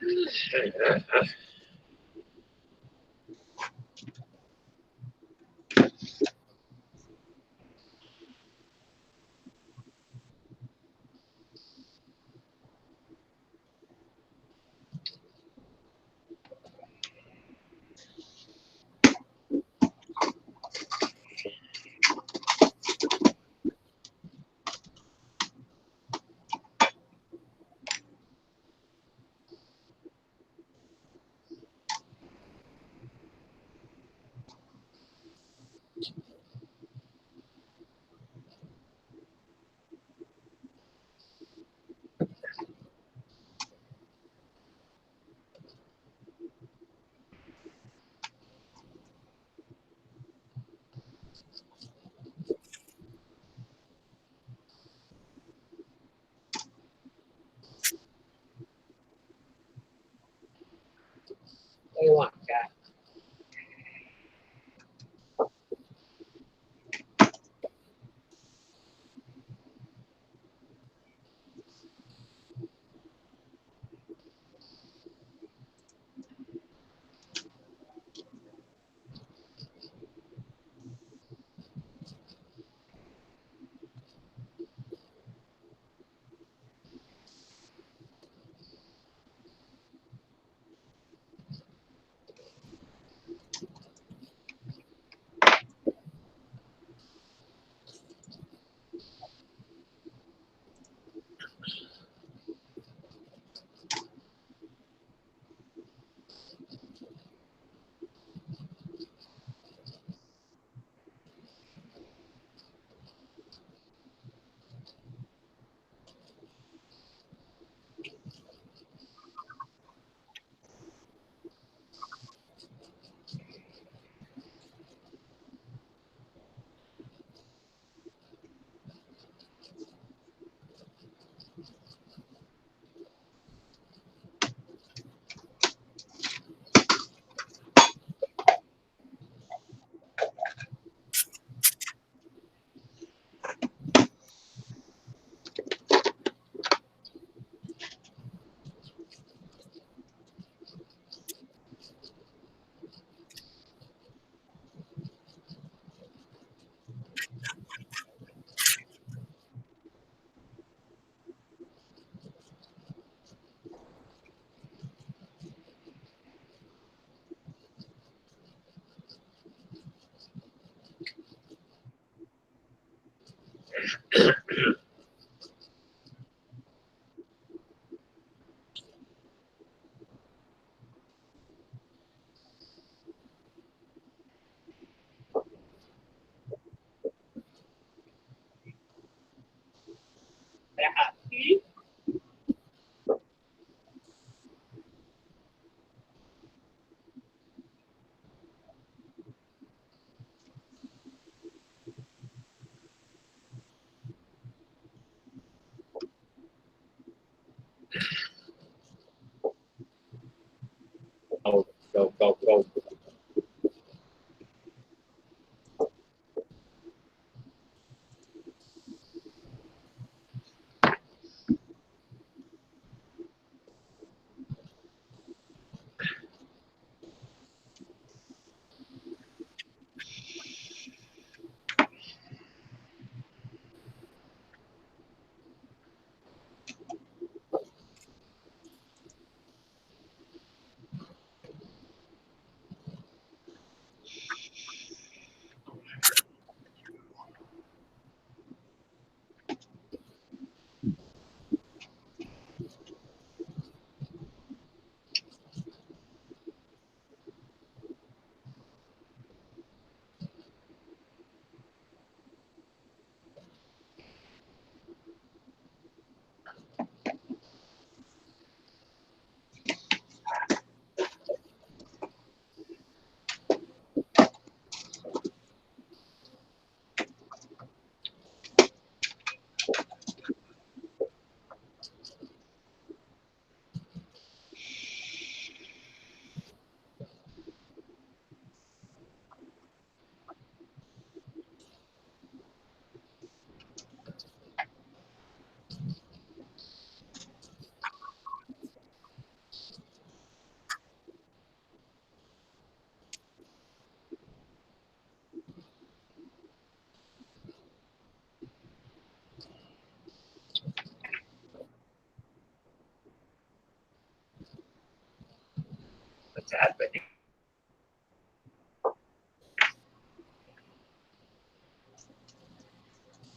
do you want, cat?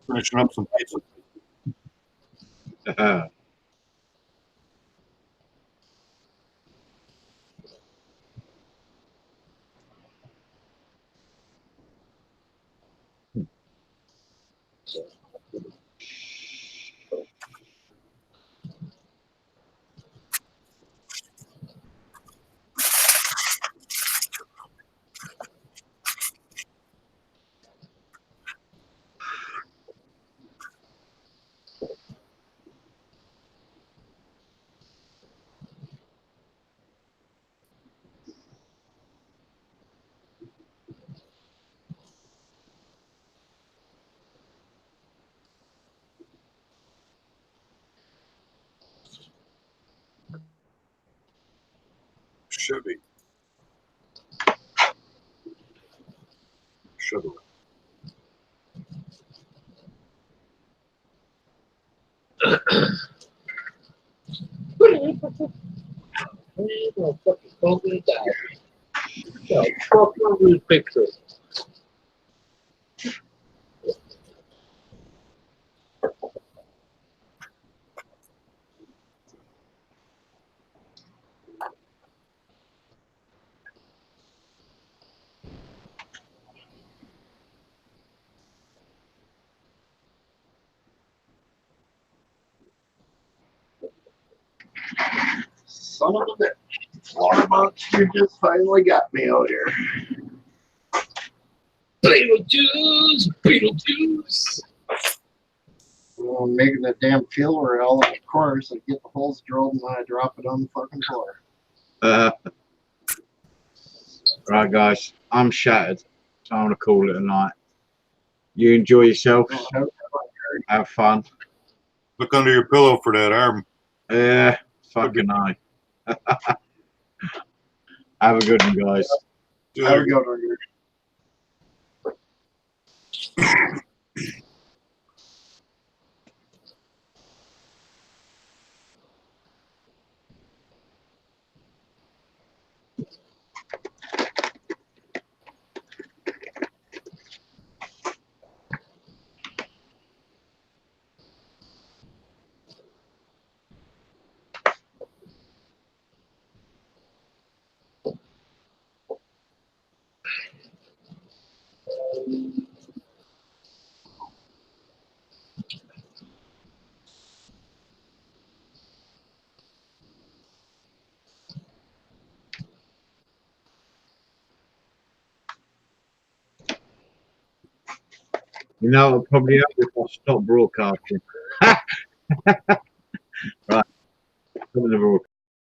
Finishing up some pizza. Chevy. Chevy. Fucking COVID died. Yeah, fucking picture. Son of a bitch. Water monster just finally got me out here. Beetlejuice, Beetlejuice. Well, I'm making a damn fuel rail, and of course, I get the holes drilled and then I drop it on the fucking floor. Right, guys, I'm shattered. Time to call it a night. You enjoy yourself. Have fun. Look under your pillow for that arm. Yeah, fucking night. Have a good one, guys. Have a good one, dude. You know, I'll probably have if I stop broadcasting. Right.